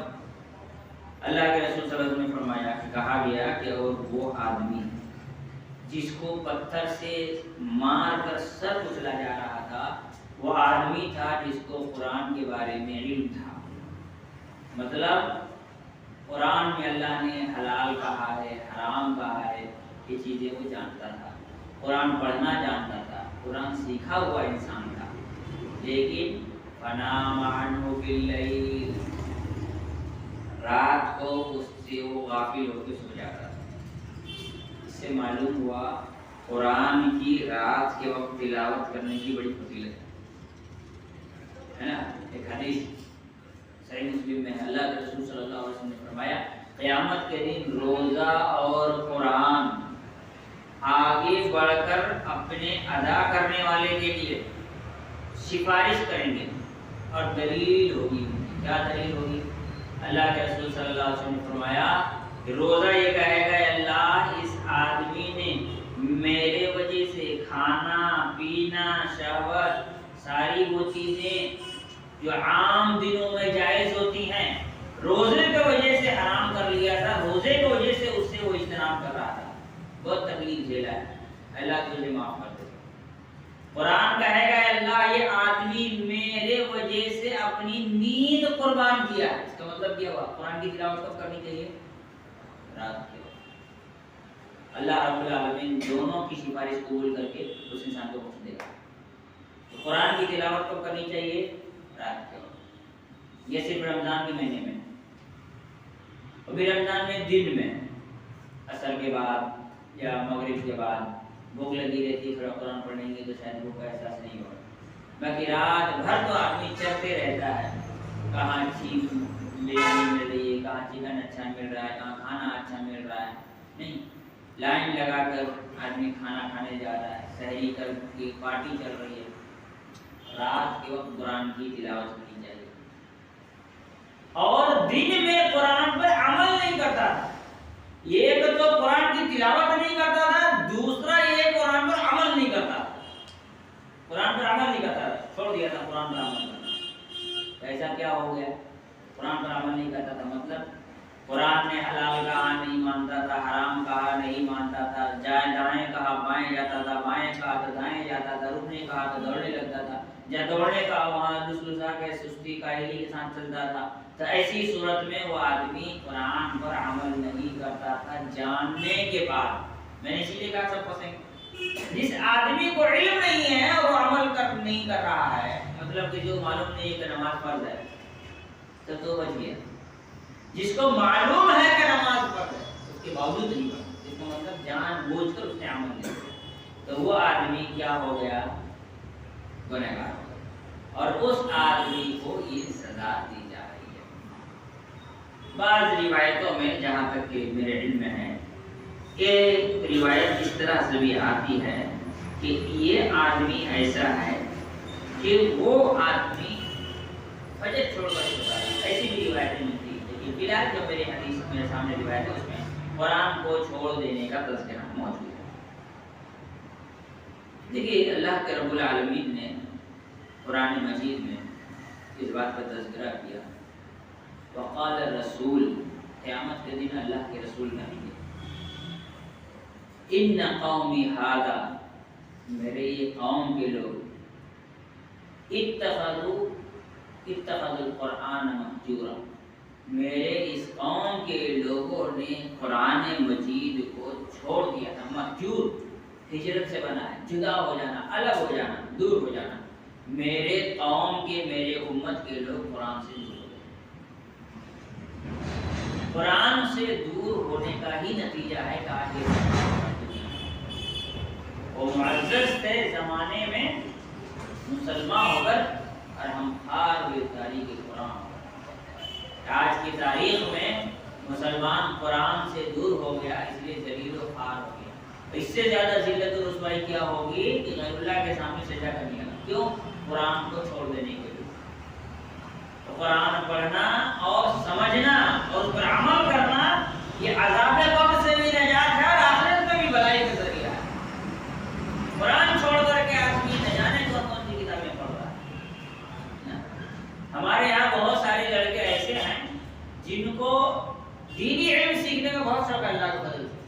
اللہ کے رسول صلی اللہ علیہ وسلم نے فرمایا کہ کہا گیا کہ اور وہ آدمی جس کو پتھر سے مار کر سر کچلا جا رہا تھا وہ آدمی تھا جس کو قرآن کے بارے میں علم تھا. مطلب قرآن میں اللہ نے حلال کہا ہے، حرام کہا ہے، یہ چیزیں وہ جانتا تھا. قرآن پڑھنا جانتا تھا، قرآن سیکھا ہوا انسان تھا. لیکن فنام عنہ باللیل، رات کو اس سے وہ غافل ہو کے سو جاتا تھا. اس سے معلوم ہوا قرآن کی رات کے وقت تلاوت کرنے کی بڑی فضیلت ہے نا. ایک حدیث صحیح مسلم میں اللہ کے رسول صلی اللہ علیہ وسلم نے فرمایا قیامت کے دن روزہ اور قرآن آگے بڑھ کر اپنے ادا کرنے والے کے لیے سفارش کریں گے اور دلیل ہوگی. کیا دلیل ہوگی؟ اللہ کے رسول صلی اللہ علیہ وسلم نے فرمایا کہ روزہ یہ کہے گا اللہ اس آدمی نے میرے وجہ سے کھانا پینا شہوت ساری وہ چیزیں جو عام دنوں میں جائز ہوتی ہیں روزے کی وجہ سے حرام کر لیا تھا. روزے کی وجہ سے اس سے وہ اجتناب کر رہا تھا، بہت تکلیف جھیلا ہے، اللہ تجھے معاف کر دے. قرآن کہے گا اللہ یہ آدمی میرے وجہ سے اپنی نیند قربان کیا. اس کا مطلب کیا ہوا؟ قرآن کی تلاوت کب کرنی چاہیے؟ رات کے وقت. اللہ رب العالمین دونوں کی سفارش قبول کر کے اس انسان کو بخش دے گا. تو قرآن کی تلاوت کب کرنی چاہیے؟ رات کے وقت. یہ صرف رمضان کے مہینے میں. ابھی رمضان میں دن میں عصر کے بعد یا مغرب کے بعد بھوک لگی رہتی ہے، تھوڑا قرآن پڑھیں گے تو شاید بھوک کا احساس نہیں ہوگا. باقی رات بھر تو آدمی چلتے رہتا ہے، کہاں چیز بریانی مل رہی ہے، کہاں چکن اچھا مل رہا ہے، کہاں کھانا اچھا مل رہا ہے. نہیں، لائن لگا کر آدمی کھانا کھانے جا رہا ہے، سحری کر کی پارٹی چل رہی ہے. رات کے وقت قرآن کی تلاوت کرنی چاہیے. اور دن میں قرآن پر عمل نہیں کرتا تھا. ایک تو قرآن کی تلاوت نہیں کرتا تھا، دوسرا یہ قرآن پر عمل نہیں کرتا تھا. قرآن پر عمل نہیں کرتا تھا، چھوڑ دیا تھا قرآن پر عمل کرنا. ایسا کیا ہو گیا؟ قرآن پر عمل نہیں کرتا تھا، مطلب قرآن نے حلال کہا نہیں مانتا تھا، حرام کہا نہیں مانتا تھا، جائیں دائیں کہا بائیں جاتا تھا، بائیں کہا تو دائیں جاتا تھا، رکنے کہا تو دوڑنے لگتا تھا، جہاں دوڑنے کہا وہاں لسلسا کے سستی کاہلی کے ساتھ چلتا تھا۔ تو ایسی صورت میں وہ آدمی قرآن پر عمل نہیں کرتا تھا جاننے کے بعد۔ میں نے اسی لیے کہا سب پسند، جس آدمی کو علم نہیں ہے وہ عمل نہیں کر رہا ہے، مطلب کہ جو معلوم نہیں ہے کہ نماز فرض ہے تو بچ گیا۔ جس کو معلوم ہے کہ نماز فرض ہے اس کے باوجود نہیں پڑھتا، اس کا مطلب جان بوجھ کر اس نے عمل نہیں کیا، تو وہ آدمی کیا ہو گیا؟ گنہگار ہو گیا، اور اس آدمی کو یہ سزا دی جا رہی ہے۔ بعض روایتوں میں جہاں تک کہ میرے علم میں ہے کہ روایت اس طرح سے بھی آتی ہے کہ یہ آدمی ایسا ہے کہ وہ آدمی فجر چھوڑ کر سوتا ہے، ایسی بھی روایتیں ملتی ہیں، لیکن فی الحال جو میری حدیث میرے سامنے روایت ہے اس میں قرآن کو چھوڑ دینے کا تذکرہ موجود ہے۔ دیکھیے اللہ کے رب العالمین نے قرآن مجید میں اس بات کا تذکرہ کیا، وقال الرسول، قیامت کے دن اللہ کے رسول کہیں گے ان قومی ھذا، میرے یہ قوم کے لوگ، اتخذوا القرآن مہجورا، میرے اس قوم کے لوگوں نے قرآن مجید کو چھوڑ دیا تھا۔ مہجور ہجرت سے بنا ہے، جدا ہو جانا، الگ ہو جانا، دور ہو جانا۔ میرے قوم کے، میرے امت کے لوگ قرآن سے دور ہو گئے۔ قرآن سے دور ہونے کا ہی نتیجہ ہے کہ آج وہ معزز تھے زمانے میں مسلمان ہو کر، اور ہم ہار ہوئے تاریخ قرآن۔ آج کی تاریخ میں مسلمان قرآن سے دور ہو گیا، اس لیے ذلیل و خوار ہو گیا۔ اس سے زیادہ ذلت و رسوائی کیا ہوگی کہ غیر اللہ کے سامنے سجدہ کرنے کا، کیوں؟ قرآن کو چھوڑ دینے کے لیے۔ تو قرآن پڑھنا اور سمجھنا اور اس پر عمل کرنا یہ عذاب قبر سے بھی نجات ہے اور آخرت میں بھی بھلائی کا ذریعہ ہے۔ قرآن چھوڑ کر کے آدمی نہ جانے کون سی کتابیں پڑھ رہا ہے۔ ہمارے یہاں بہت سارے لڑکے ایسے ہیں جن کو دینی علم سیکھنے کا بہت شوق ہے، اللہ کو فضل سے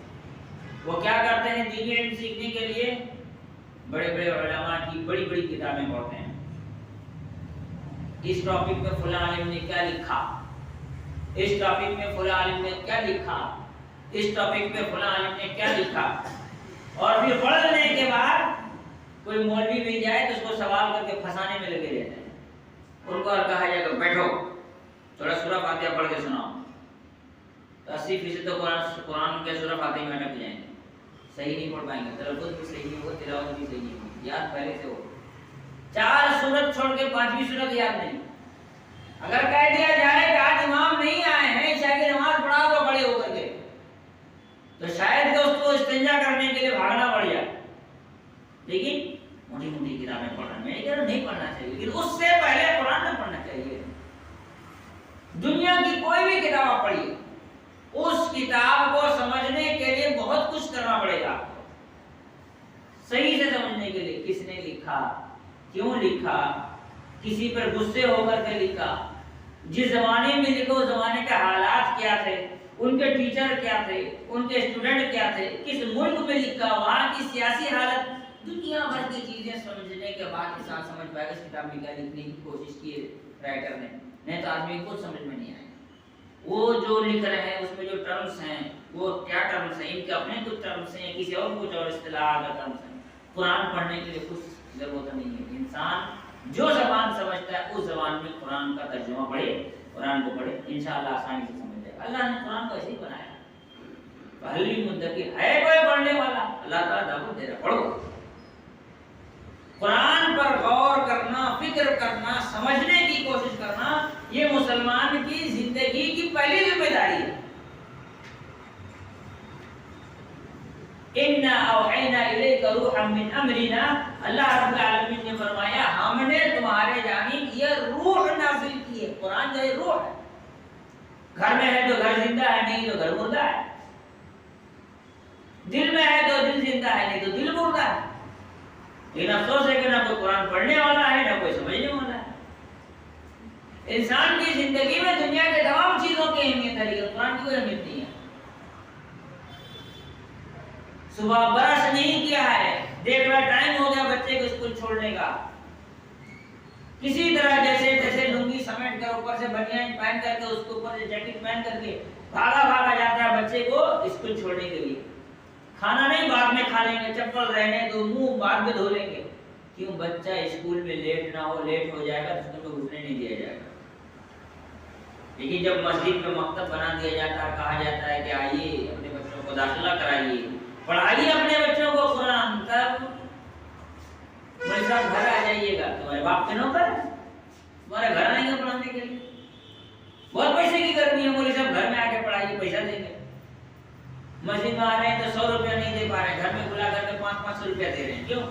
وہ کیا کرتے ہیں؟ دینی علم سیکھنے کے لیے بڑے بڑے علماء کی بڑی بڑی کتابیں پڑھتے ہیں۔ اس ٹاپک پہ فلاں عالم نے کیا لکھا، اس ٹاپک میں فلاں عالم نے کیا لکھا، اس ٹاپک پہ فلاں عالم نے کیا لکھا، اور پھر پڑھنے کے بعد کوئی مولوی مل جائے تو اس کو سوال کر کے پھنسانے میں لگے رہتے ہیں۔ ان کو کہا جائے کہ بیٹھو تھوڑا سورہ فاتحہ پڑھ کے سناؤ، تو 80% تو قرآن کے سورہ فاتحہ میں اٹک جائیں گے، صحیح نہیں پڑھ پائیں گے، تلفظ بھی صحیح نہیں ہوگا، تلاوت بھی صحیح نہیں ہوگی، یاد پہلے سے ہو۔ 4 سورت چھوڑ کے 5ویں سورت یاد نہیں۔ اگر کہہ دیا جائے کہ آج امام نہیں آئے ہیں، عشاء کی نماز پڑھا دو بڑے ہو کر کے، تو شاید کہ اس کو استنجا کرنے کے لیے بھاگنا پڑ جائے۔ لیکن موٹی موٹی کتابیں پڑھنا، میں کہہ رہا ہوں نہیں پڑھنا چاہیے، لیکن اس سے پہلے قرآن نہ پڑھنا چاہیے۔ دنیا کی کوئی بھی کتاب آپ پڑھیے، اس کتاب کو سمجھنے کے لیے بہت کچھ کرنا پڑے گا آپ کو، صحیح سے سمجھنے کے لیے کس نے لکھا، کیوں لکھا، کسی پر غصے ہو کر کے لکھا، جس زمانے میں لکھا اس زمانے کے حالات کیا تھے، ان کے ٹیچر کیا تھے، ان کے اسٹوڈنٹ کیا تھے، کس ملک میں لکھا، وہاں کی سیاسی حالت، دنیا بھر کی چیزیں سمجھنے کے بعد انسان سمجھ پائے گا اس کتاب میں کیا لکھنے کی کوشش کی ہے رائٹر نے، نہیں تو آدمی کو سمجھ میں نہیں آئے گا۔ وہ جو لکھ رہے ہیں اس میں جو ٹرمز ہیں وہ کیا ٹرمز ہیں، ان کے اپنے کچھ ٹرمز ہیں، کسی اور کچھ اور اصطلاحات کا ٹرمز ہیں۔ قرآن پڑھنے کے لیے کچھ ضرورت نہیں ہے، انسان جو زبان سمجھتا ہے اس زبان میں قرآن کا ترجمہ پڑھے، قرآن کو پڑھے، انشاءاللہ آسانی سے سمجھ جائے گا۔ اللہ نے قرآن کو ایسے ہی بنایا، پہلی مدتی ہے کوئی پڑھنے والا، اللہ تعالیٰ دعوت دے رہا پڑھو۔ قرآن پر غور کرنا، فکر کرنا، سمجھنے کی کوشش کرنا، یہ مسلمان کی زندگی کی پہلی ذمہ داری ہے۔ اِنَّا أَوْحَيْنَا إِلَيْكَ رُوحًا مِّنْ أَمْرِنَا، اللہ رب العالمین نے فرمایا ہم نے تمہارے جانب یہ روح نازل کی ہے۔ قرآن جو یہ روح ہے، گھر میں ہے تو گھر زندہ ہے، نہیں تو گھر مردہ ہے، دل میں ہے تو دل زندہ ہے، نہیں تو دل مردہ ہے۔ لیکن افسوس ہے کہ نہ کوئی قرآن پڑھنے والا ہے، نہ کوئی سمجھنے والا ہے۔ انسان کی زندگی میں دنیا کے تمام چیزوں کی اہمیت ہے لیکن قرآن کی کوئی اہمیت نہیں ہے. صبح برش نہیں کیا ہے، دیکھ رہا ٹائم ہو گیا بچے کو اسکول چھوڑنے کا، کسی طرح جیسے جیسے لنگی سمیٹ کر اوپر سے بنیان پہن کر کے اس کے اوپر سے جیکٹ پہن کر کے بھاگا جاتا ہے بچے کو اسکول چھوڑنے کے لیے. کھانا نہیں بعد میں کھا لیں گے، چپل رہنے دو، منہ بعد میں دھو لیں گے. کیوں؟ بچہ اسکول میں لیٹ نہ ہو، لیٹ ہو جائے گا تو اسکول میں گھسنے نہیں دیا جائے گا. لیکن جب مسجد میں مکتب بنا دیا جاتا ہے، کہا جاتا ہے کہ آئیے اپنے بچوں کو داخلہ کرائیے، پڑھائیے اپنے بچوں کو قرآن، تب مولوی صاحب گھر آ جائیے گا، تمہارے باپ کے نوکر تمہارے گھر آئیں گے پڑھانے کے لیے. بہت پیسے کی گرمی ہے، مولوی صاحب گھر میں آ کے پڑھائیے، پیسہ دیں گے. مسجد میں آ رہے ہیں تو 100 روپیہ نہیں دے پا رہے ہیں، گھر میں بلا کر کے 500 روپیہ دے رہے ہیں. کیوں؟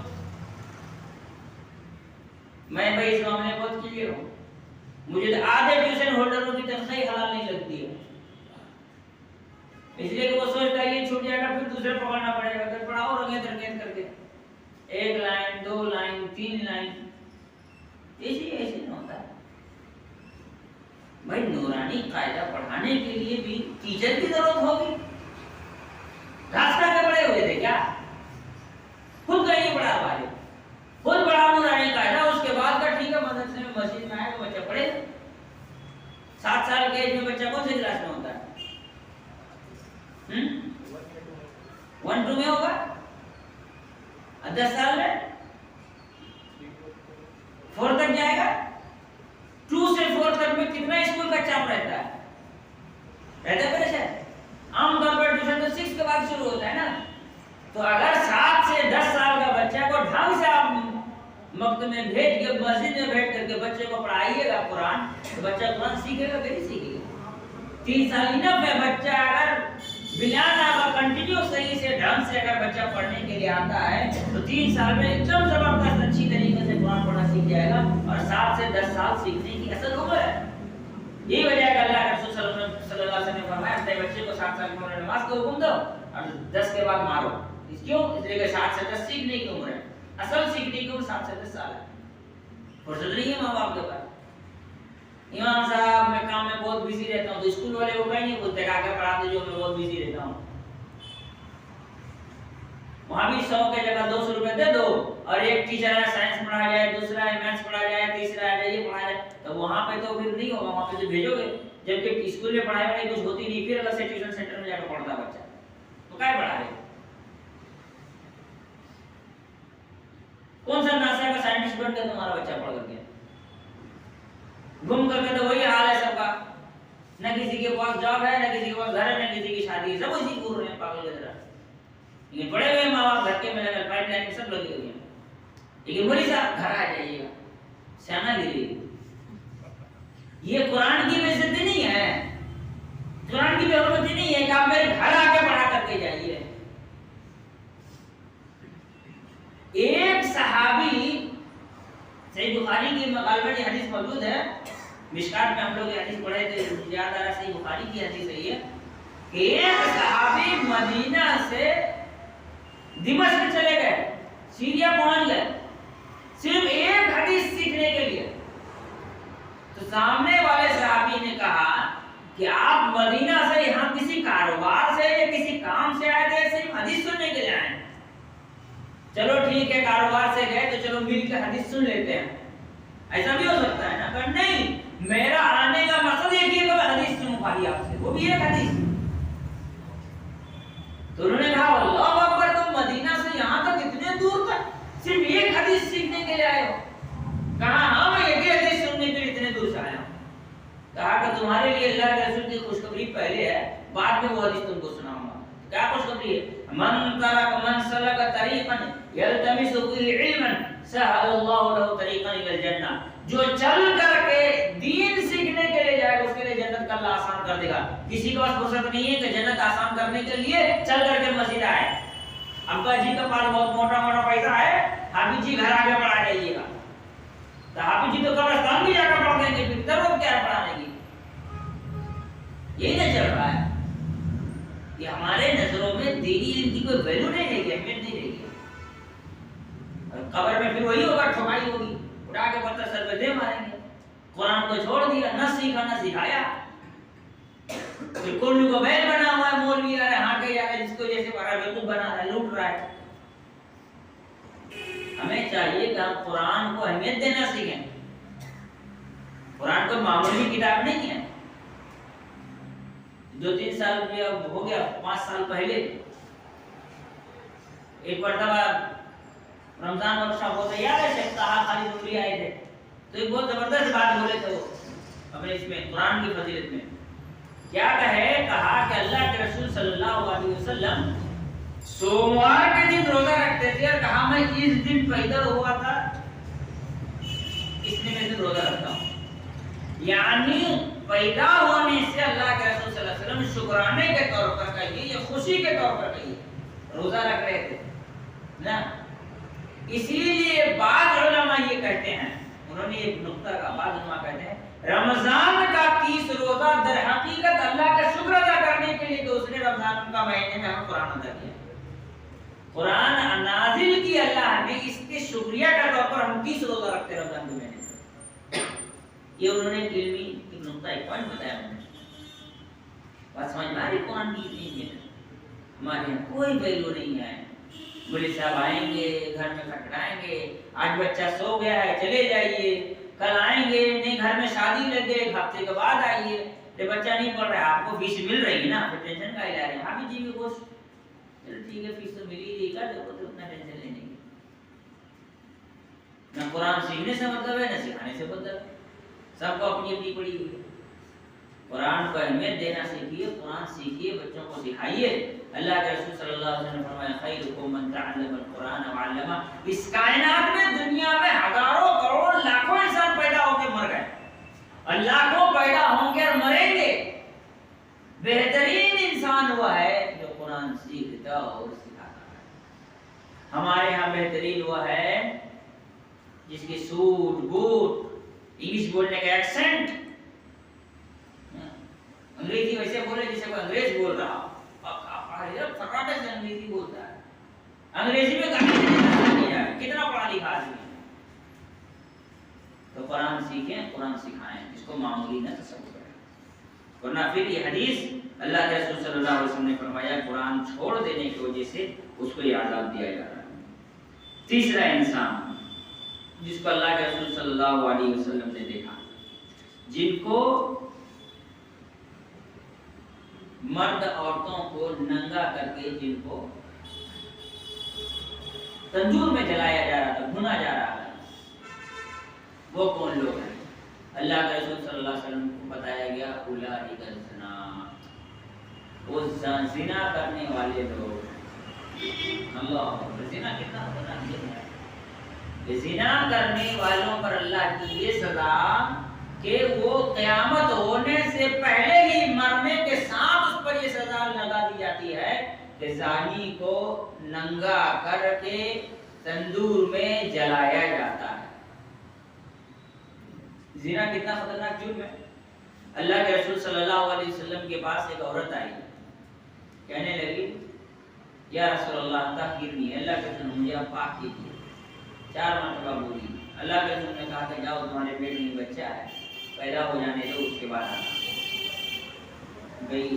میں بھائی اس معاملے میں بہت کلیئر ہوں. مجھے آدھے ٹیوشن ہولڈروں کی تنخواہ حلال نہیں لگتی ہے، اس لیے کہ وہ سوچتا ہے یہ چھوٹ جائے گا پھر دوسرے پکڑنا پڑے گا، پھر پڑھاؤ رنگے ترکیب کر کے 1 لائن 2 لائن 3 لائن. ایسے نہیں ہوتا ہے بھائی. نورانی قاعدہ پڑھانے کے لیے بھی ٹیچر کی ضرورت ہوگی. راستہ کے بڑے ہوئے تھے کیا؟ خود کا نہیں پڑھا پا رہے، خود پڑھا نورانی قاعدہ، اس کے بعد کا ٹھیک ہے مدرسے میں مسجد میں آئے تو بچہ پڑھے. 7 سال کے ایج میں بچہ کون سی کلاس میں ہوتا ہے؟ 1-2 میں ہوگا، 10 سال میں 4 تک جائے گا. 2 سے 4 تک میں کتنا اسکول کا چاپ رہتا ہے؟ عام طور پر ٹیوشن تو 6 کے بعد شروع ہوتا ہے نا. تو اگر 7 سے 10 سال کا بچہ کو ڈھنگ سے آپ مکتب میں بھیج کے مسجد میں بیٹھ کر کے بچے کو پڑھائیے گا قرآن، تو بچہ قرآن سیکھے گا کہ نہیں سیکھے گا؟ 3 سال انف ہے. بچہ اگر بلا نہ کنٹینیو صحیح سے ڈھنگ سے اگر بچہ پڑھنے کے لیے آتا ہے تو 3 سال میں ایک دم زبردست اچھی طریقے سے قرآن پڑھنا سیکھ جائے گا. اور 7 سے 10 سال سیکھنے کی اصل عمر ہے. یہی وجہ ہے کہ اللہ کے رسول صلی اللہ علیہ وسلم نے فرمایا اپنے بچے کو 7 سال کی عمر میں نماز کا حکم دو اور 10 کے بعد مارو. کیوں؟ اس لیے کہ 7 سے 10 سیکھنے کی عمر ہے. اصل سیکھنے کی عمر 7 سے 10 سال ہے. فرصت نہیں ہے ماں باپ کے پاس. امام صاحب میں کام میں بہت بزی رہتا ہوں، تو اسکول والے کو کہیں نہیں بولتے کہ آ کے پڑھاتے جو میں بہت بزی رہتا ہوں. وہاں بھی 100 کی جگہ 200 روپے دے دو، اور ایک ٹیچر ہے سائنس پڑھا جائے، دوسرا ہے میتھس پڑھا جائے، تیسرا ہے یہ پڑھا جائے، تو وہاں پہ تو پھر نہیں ہوگا. وہاں پہ تو بھیجو گے، جبکہ اسکول میں پڑھائی والی کچھ ہوتی نہیں، پھر الگ سے ٹیوشن سینٹر میں جا کر پڑھتا بچہ. تو کیا پڑھا رہے؟ کون سا ناسا کا سائنٹسٹ بن کے تمہارا بچہ پڑھ کر کے گھوم کر کے؟ تو وہی حال ہے سب کا. نہ کسی کے پاس جاب ہے، نہ کسی کے پاس گھر ہے، نہ کسی کی شادی ہے، سب اسی گور رہے ہیں پاگل کی طرح. لیکن بڑے ہوئے ماں باپ گھر کے میں پائپ لائن میں سب لگے ہوئے ہیں. لیکن بولی صاحب گھر آ جائیے گا، سیانا گری. یہ قرآن کی بےعزتی نہیں ہے، قرآن کی بے حرمتی نہیں ہے کہ آپ میرے گھر آ کے پڑھا کر کے جائیے. ایک صحابی، صحیح بخاری کی مقالمہ یہ حدیث موجود ہے، مشکات میں ہم لوگ یہ حدیث پڑھے تھے، یاد آ رہا صحیح بخاری کی حدیث ہے یہ، کہ ایک صحابی مدینہ سے دمشق چلے گئے، سیریا پہنچ گئے، صرف ایک حدیث سیکھنے کے لیے. تو سامنے والے صحابی نے کہا کہ آپ مدینہ سے یہاں کسی کاروبار سے یا کسی کام سے آئے تھے، صرف حدیث سننے کے لیے آئے؟ چلو ٹھیک ہے، کاروبار سے گئے تو چلو مل کے حدیث سن لیتے ہیں، ایسا بھی ہو سکتا ہے نا. کہ نہیں، میرا آنے کا مقصد یہ کہ میں حدیث سنوں خالی آپ سے، وہ بھی ایک حدیث. تو انہوں نے کہا اللہ اکبر، تم مدینہ سے یہاں تک اتنے دور تک صرف ایک حدیث سیکھنے کے لیے آئے ہو؟ کہا ہاں، میں ایک ہی حدیث سننے کے لیے اتنے دور سے آیا ہوں. کہا کہ تمہارے لیے اللہ کے رسول کی خوشخبری پہلے ہے، بعد میں وہ حدیث تم کو سناؤں گا. کیا خوشخبری ہے؟ من ترک من سلک طریقا یلتمس فیہ علما سہل اللہ لہ طریقا الی الجنہ. جو چل کر کے دین سیکھنے کے لیے جائے گا اس کے لیے جنت کا اللہ آسان کر دے گا. کسی کے پاس فرصت نہیں ہے کہ جنت آسان کرنے کے لیے چل کر کے مسجد آئے. ابا جی کا پاس بہت موٹا موٹا پیسہ ہے، حافظ جی گھر آ کے پڑھا جائیے گا. تو حافظ جی تو قبرستان بھی جا کر پڑھ دیں گے، پھر ضرورت کیا ہے پڑھانے کی؟ یہی نہیں چل رہا ہے کہ ہمارے نظروں میں دینی علم کی کوئی ویلیو نہیں رہے گی، اہمیت نہیں رہے گی. قبر میں پھر وہی ہوگا، ٹھمائی ہوگی، اٹھا کے پتھر سر پہ دے ماریں گے. قرآن کو کو چھوڑ دیا، نہ سیکھا نہ سکھایا، پھر کلو کو بیل بنا ہوا ہے مولوی، ارے ہاں کے یار جس کو جیسے بڑا بیوقوف بنا رہا ہے، لوٹ رہا ہے۔ ہمیں چاہیے کہ ہم قرآن کو اہمیت دینا سیکھیں۔ قرآن کوئی معمولی کتاب نہیں ہے۔ 2-3 سال ہو گیا، 5 سال پہلے ایک مرتبہ رمضان ورکشاپ ہوتا ہے، یاد ہے شیخ طاہر خالد نوری آئے تھے، تو ایک بہت زبردست بات بولے تھے وہ اپنے اس میں قرآن کی فضیلت میں۔ کیا کہا کہ اللہ کے رسول صلی اللہ علیہ وسلم سوموار کے دن روزہ رکھتے تھے، اور کہا میں اس دن پیدا ہوا تھا اس لیے میں دن روزہ رکھتا ہوں۔ یعنی پیدا ہونے سے اللہ کے رسول صلی اللہ علیہ وسلم شکرانے کے طور پر کہیے یا خوشی کے طور پر کہیے روزہ رکھ رہے تھے نا۔ اسی لیے بعض علماء یہ کہتے ہیں، انہوں نے ایک نقطہ کا، بعض علماء کہتے ہیں رمضان کا 30 روزہ در حقیقت اللہ کا شکر ادا کرنے کے لیے، کہ اس نے رمضان کا مہینے میں ہمیں قرآن ادا کیا، قرآن نازل کی اللہ نے، اس کے شکریہ کا طور پر ہم 30 روزہ رکھتے رمضان کے مہینے میں۔ یہ انہوں نے علمی ایک نقطہ، ایک پوائنٹ بتایا انہوں نے، بس سمجھ میں آ رہی قرآن کی اتنی ہے۔ ہمارے یہاں کوئی ویلو نہیں ہے، مولوی صاحب آئیں گے گھر میں کھٹکھٹائیں گے، آج بچہ سو گیا ہے چلے جائیے، کل آئیں گے نہیں گھر میں شادی لگ گئی، ایک ہفتے کے بعد آئیے، یہ بچہ نہیں پڑھ رہا ہے، آپ کو فیس مل رہی ہے نا، پھر ٹینشن کا علاج ہے، حافظ جی میں کچھ چلو ٹھیک ہے فیس تو ملی ہی کر دو، تو اتنا ٹینشن لینے کی۔ نہ قرآن سیکھنے سے مطلب ہے، نہ سکھانے سے مطلب ہے، سب کو اپنی اپنی پڑی ہوئی ہے۔ قرآن کو اہمیت دینا سیکھیے، قرآن سیکھیے، بچوں کو سکھائیے۔ اللہ کے رسول صلی اللہ علیہ وسلم نے فرمایا خیرکم من تعلم القرآن وعلمہ۔ اس کائنات میں، دنیا میں ہزاروں کروڑ لاکھوں انسان پیدا ہو کے مر گئے، اور لاکھوں پیدا ہوں گے اور مریں گے، بہترین انسان ہوا ہے جو قرآن سیکھتا اور سکھاتا ہے۔ ہمارے یہاں بہترین ہوا ہے جس کی سوٹ بوٹ، انگلش بولنے کا ایکسنٹ، انگریزی ویسے بولے جسے کوئی انگریز بول رہا، فراٹے سے انگریزی بولتا ہے، انگریزی میں کتنا پڑھا لکھا آدمی ہے۔ تو قرآن سیکھیں، قرآن سکھائیں، اس کو معمولی نہ تصور کریں، ورنہ پھر یہ حدیث اللہ کے رسول صلی اللہ علیہ وسلم نے فرمایا قرآن چھوڑ دینے کی وجہ سے اس کو یہ عذاب دیا جا رہا ہے۔ تیسرا انسان جس کو اللہ کے رسول صلی اللہ علیہ وسلم نے دیکھا، جن کو مرد عورتوں کو ننگا کر کے جن کو تندور میں جلایا جا رہا تھا، بھونا جا رہا تھا، وہ کون لوگ ہیں؟ اللہ کے رسول صلی اللہ علیہ وسلم کو بتایا گیا اولئک الزنا، وہ زنا کرنے والے لوگ۔ اللہ، زنا کتنا خطرناک ہے۔ زنا کرنے والوں پر اللہ کی یہ سزا کہ وہ قیامت ہونے سے پہلے ہی مرنے کے ساتھ اس پر یہ سزا لگا دی جاتی ہے کہ زانی کو ننگا کر کے تندور میں جلایا جاتا ہے۔ زنا کتنا خطرناک جرم ہے۔ اللہ کے رسول صلی اللہ علیہ وسلم کے پاس ایک عورت آئی، کہنے لگی یا رسول اللہ طہرنی، اللہ کے رسول مجھے آپ پاک کیجیے۔ 4 مرتبہ بولی۔ اللہ کے رسول نے کہا کہ جاؤ تمہارے پیٹ میں بچہ ہے، پیدا ہو جانے دو، اس کے بعد آنا۔ گئی،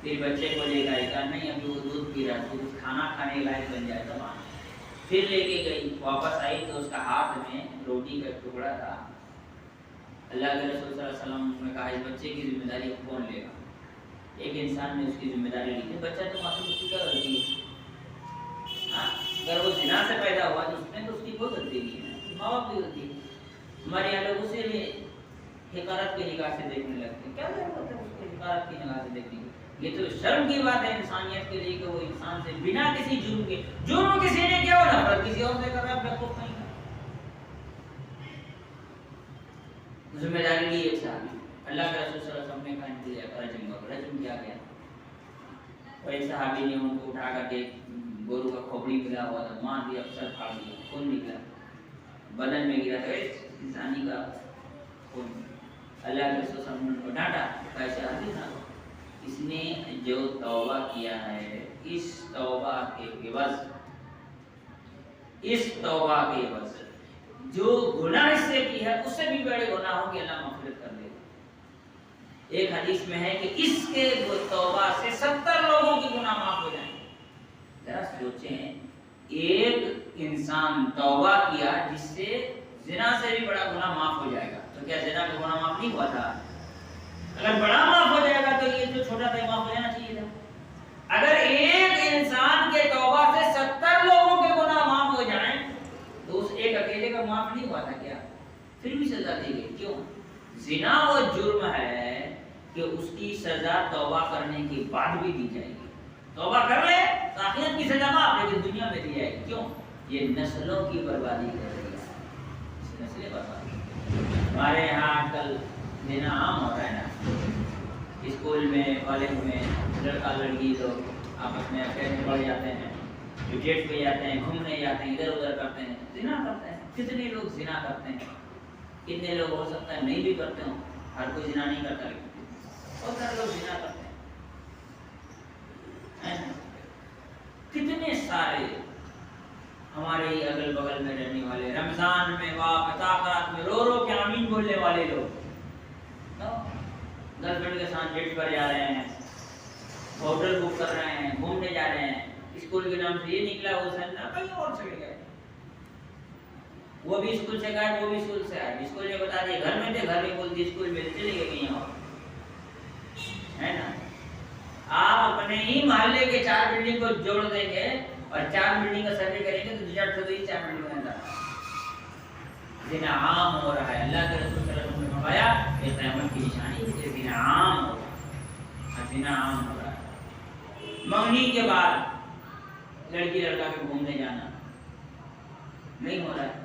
پھر بچے کو لے گئی، کہا نہیں ابھی وہ دودھ پی رہا ہے، تو کھانا کھانے لائق بن جائے تب آنا۔ پھر لے کے گئی، واپس آئی تو اس کا ہاتھ میں روٹی کا ٹکڑا تھا۔ اللہ کے رسول صلی اللہ علیہ وسلم نے کہا اس بچے کی ذمہ داری کون لے گا؟ ایک انسان نے اس کی ذمہ داری لی تھی، بچہ تو معصوم، اس کی کیا غلطی ہے؟ اگر وہ زنا سے پیدا ہوا تو اس میں تو اس کی کوئی غلطی نہیں ہے، ماں باپ کی غلطی ہے۔ ہمارے یہاں لوگ اسے بھی حقارت کی نگاہ سے دیکھنے لگتے ہیں، کیا ضرورت ہے اس کو حقارت کی نگاہ سے دیکھنے کی؟ یہ تو شرم کی بات ہے انسانیت کے لیے کہ وہ انسان سے بنا کسی جرم کے، جرم کسی نے کیا ہو نفرت کسی اور سے کر رہا ہے، بیوقوف نہیں ہے۔ ذمہ داری لی ایک صحابی، اللہ کے رسول صلی اللہ علیہ وسلم نے کہا دیا رجم کرو، رجم کیا گیا۔ اور ایک صحابی نے ان کو اٹھا کر کے گورو کا کھوپڑی پلا ہوا تھا، مار دیا، سر پھاڑ دیا، خون نکلا، بدن میں گرا تھا انسانی کا خون۔ اللہ کے رسول صلی اللہ علیہ وسلم کو ڈانٹا، کہا صحابی تھا، اس نے جو توبہ کیا ہے، اس توبہ کے عوض جو گناہ اس سے کی ہے اس سے بھی بڑے گناہوں کی اللہ مغفرت کر دے گا۔ ایک حدیث میں ہے کہ اس کے توبہ سے 70 لوگوں کے گناہ معاف ہو جائیں گے۔ ذرا سوچیں، ایک انسان توبہ کیا جس سے زنا سے بھی بڑا گناہ معاف ہو جائے گا، تو کیا زنا کا گناہ معاف نہیں ہوا تھا؟ اگر بڑا معاف ہو جائے گا تو یہ جو چھوٹا تھا معاف ہو جانا چاہیے تھا۔ اگر ایک انسان کے توبہ سے 70 لوگوں کے گناہ معاف ہو جائیں تو اس ایک اکیلے کا معاف نہیں ہوا تھا کیا؟ پھر بھی سزا دی گئی، کیوں؟ زنا وہ جرم ہے کہ اس کی سزا توبہ کرنے کے بعد بھی دی جائے گی۔ توبہ کر لے تو آخرت کی سزا معاف، لیکن دنیا میں دی جائے گی، کیوں؟ یہ نسلوں کی بربادی کر رہی ہے، نسلیں برباد۔ ہمارے یہاں آج کل زنا عام ہو رہا ہے نا، اسکول میں کالج میں لڑکا لڑکی لوگ آپس میں افیئر میں پڑ جاتے ہیں، ڈیٹ پہ جاتے ہیں، گھومنے جاتے ہیں، ادھر ادھر کرتے ہیں، زنا کرتے ہیں۔ کتنے لوگ زنا کرتے ہیں، کتنے لوگ ہو سکتا ہے نہیں بھی کرتے ہوں، ہر کوئی زنا نہیں کرتا، لیکن بہت سارے لوگ زنا کرتے ہیں۔ کتنے سارے ہمارے اگل بغل میں رہنے والے، رمضان میں واقعات میں رو رو کے آمین بولنے والے لوگ گرل فرینڈ کے ساتھ ڈیٹ پر جا رہے ہیں، ہوٹل بک کر رہے ہیں، گھومنے جا رہے ہیں، اسکول کے نام سے یہ نکلا وہ سننا کہیں اور چلے گئے، وہ بھی اسکول سے گئے، وہ بھی اسکول سے آئے، اسکول میں بتا دیے گھر میں تھے، گھر میں بول دی اسکول میں چلے گئے کہیں اور، ہے نا؟ آپ اپنے ہی محلے کے 4 بلڈنگ کو جوڑ دیں گے اور 4 بلڈنگ کا سروے کریں گے تو رزلٹ تو وہی 4 بلڈنگ میں آتا ہے۔ زنا عام ہو رہا ہے، اللہ کے رسول صلی اللہ علیہ وسلم نے فرمایا یہ قیامت کی نشانی ہے کہ زنا عام ہو رہا ہے، زنا عام ہو رہا ہے۔ منگنی کے بعد لڑکی لڑکا کے گھومنے جانا نہیں ہو رہا ہے۔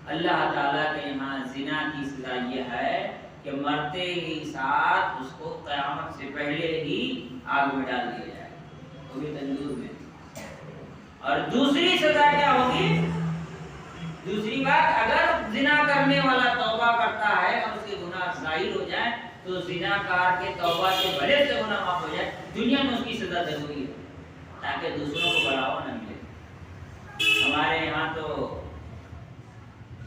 اللہ تعالیٰ کے یہاں زنا کی سزا یہ ہے کہ مرتے ہی ساتھ اس کو قیامت سے پہلے ہی آگ میں ڈال دیا جائے، وہ بھی تندور میں۔ اور دوسری سزا کیا ہوگی؟ دوسری بات، اگر زنا کرنے والا توبہ کرتا ہے اور اس کے گناہ ظاہر ہو جائے تو زنا کار کے توبہ کے بڑے سے گناہ معاف ہو جائے، دنیا میں اس کی سزا ضروری ہے تاکہ دوسروں کو بڑھاوا نہ ملے۔ ہمارے یہاں تو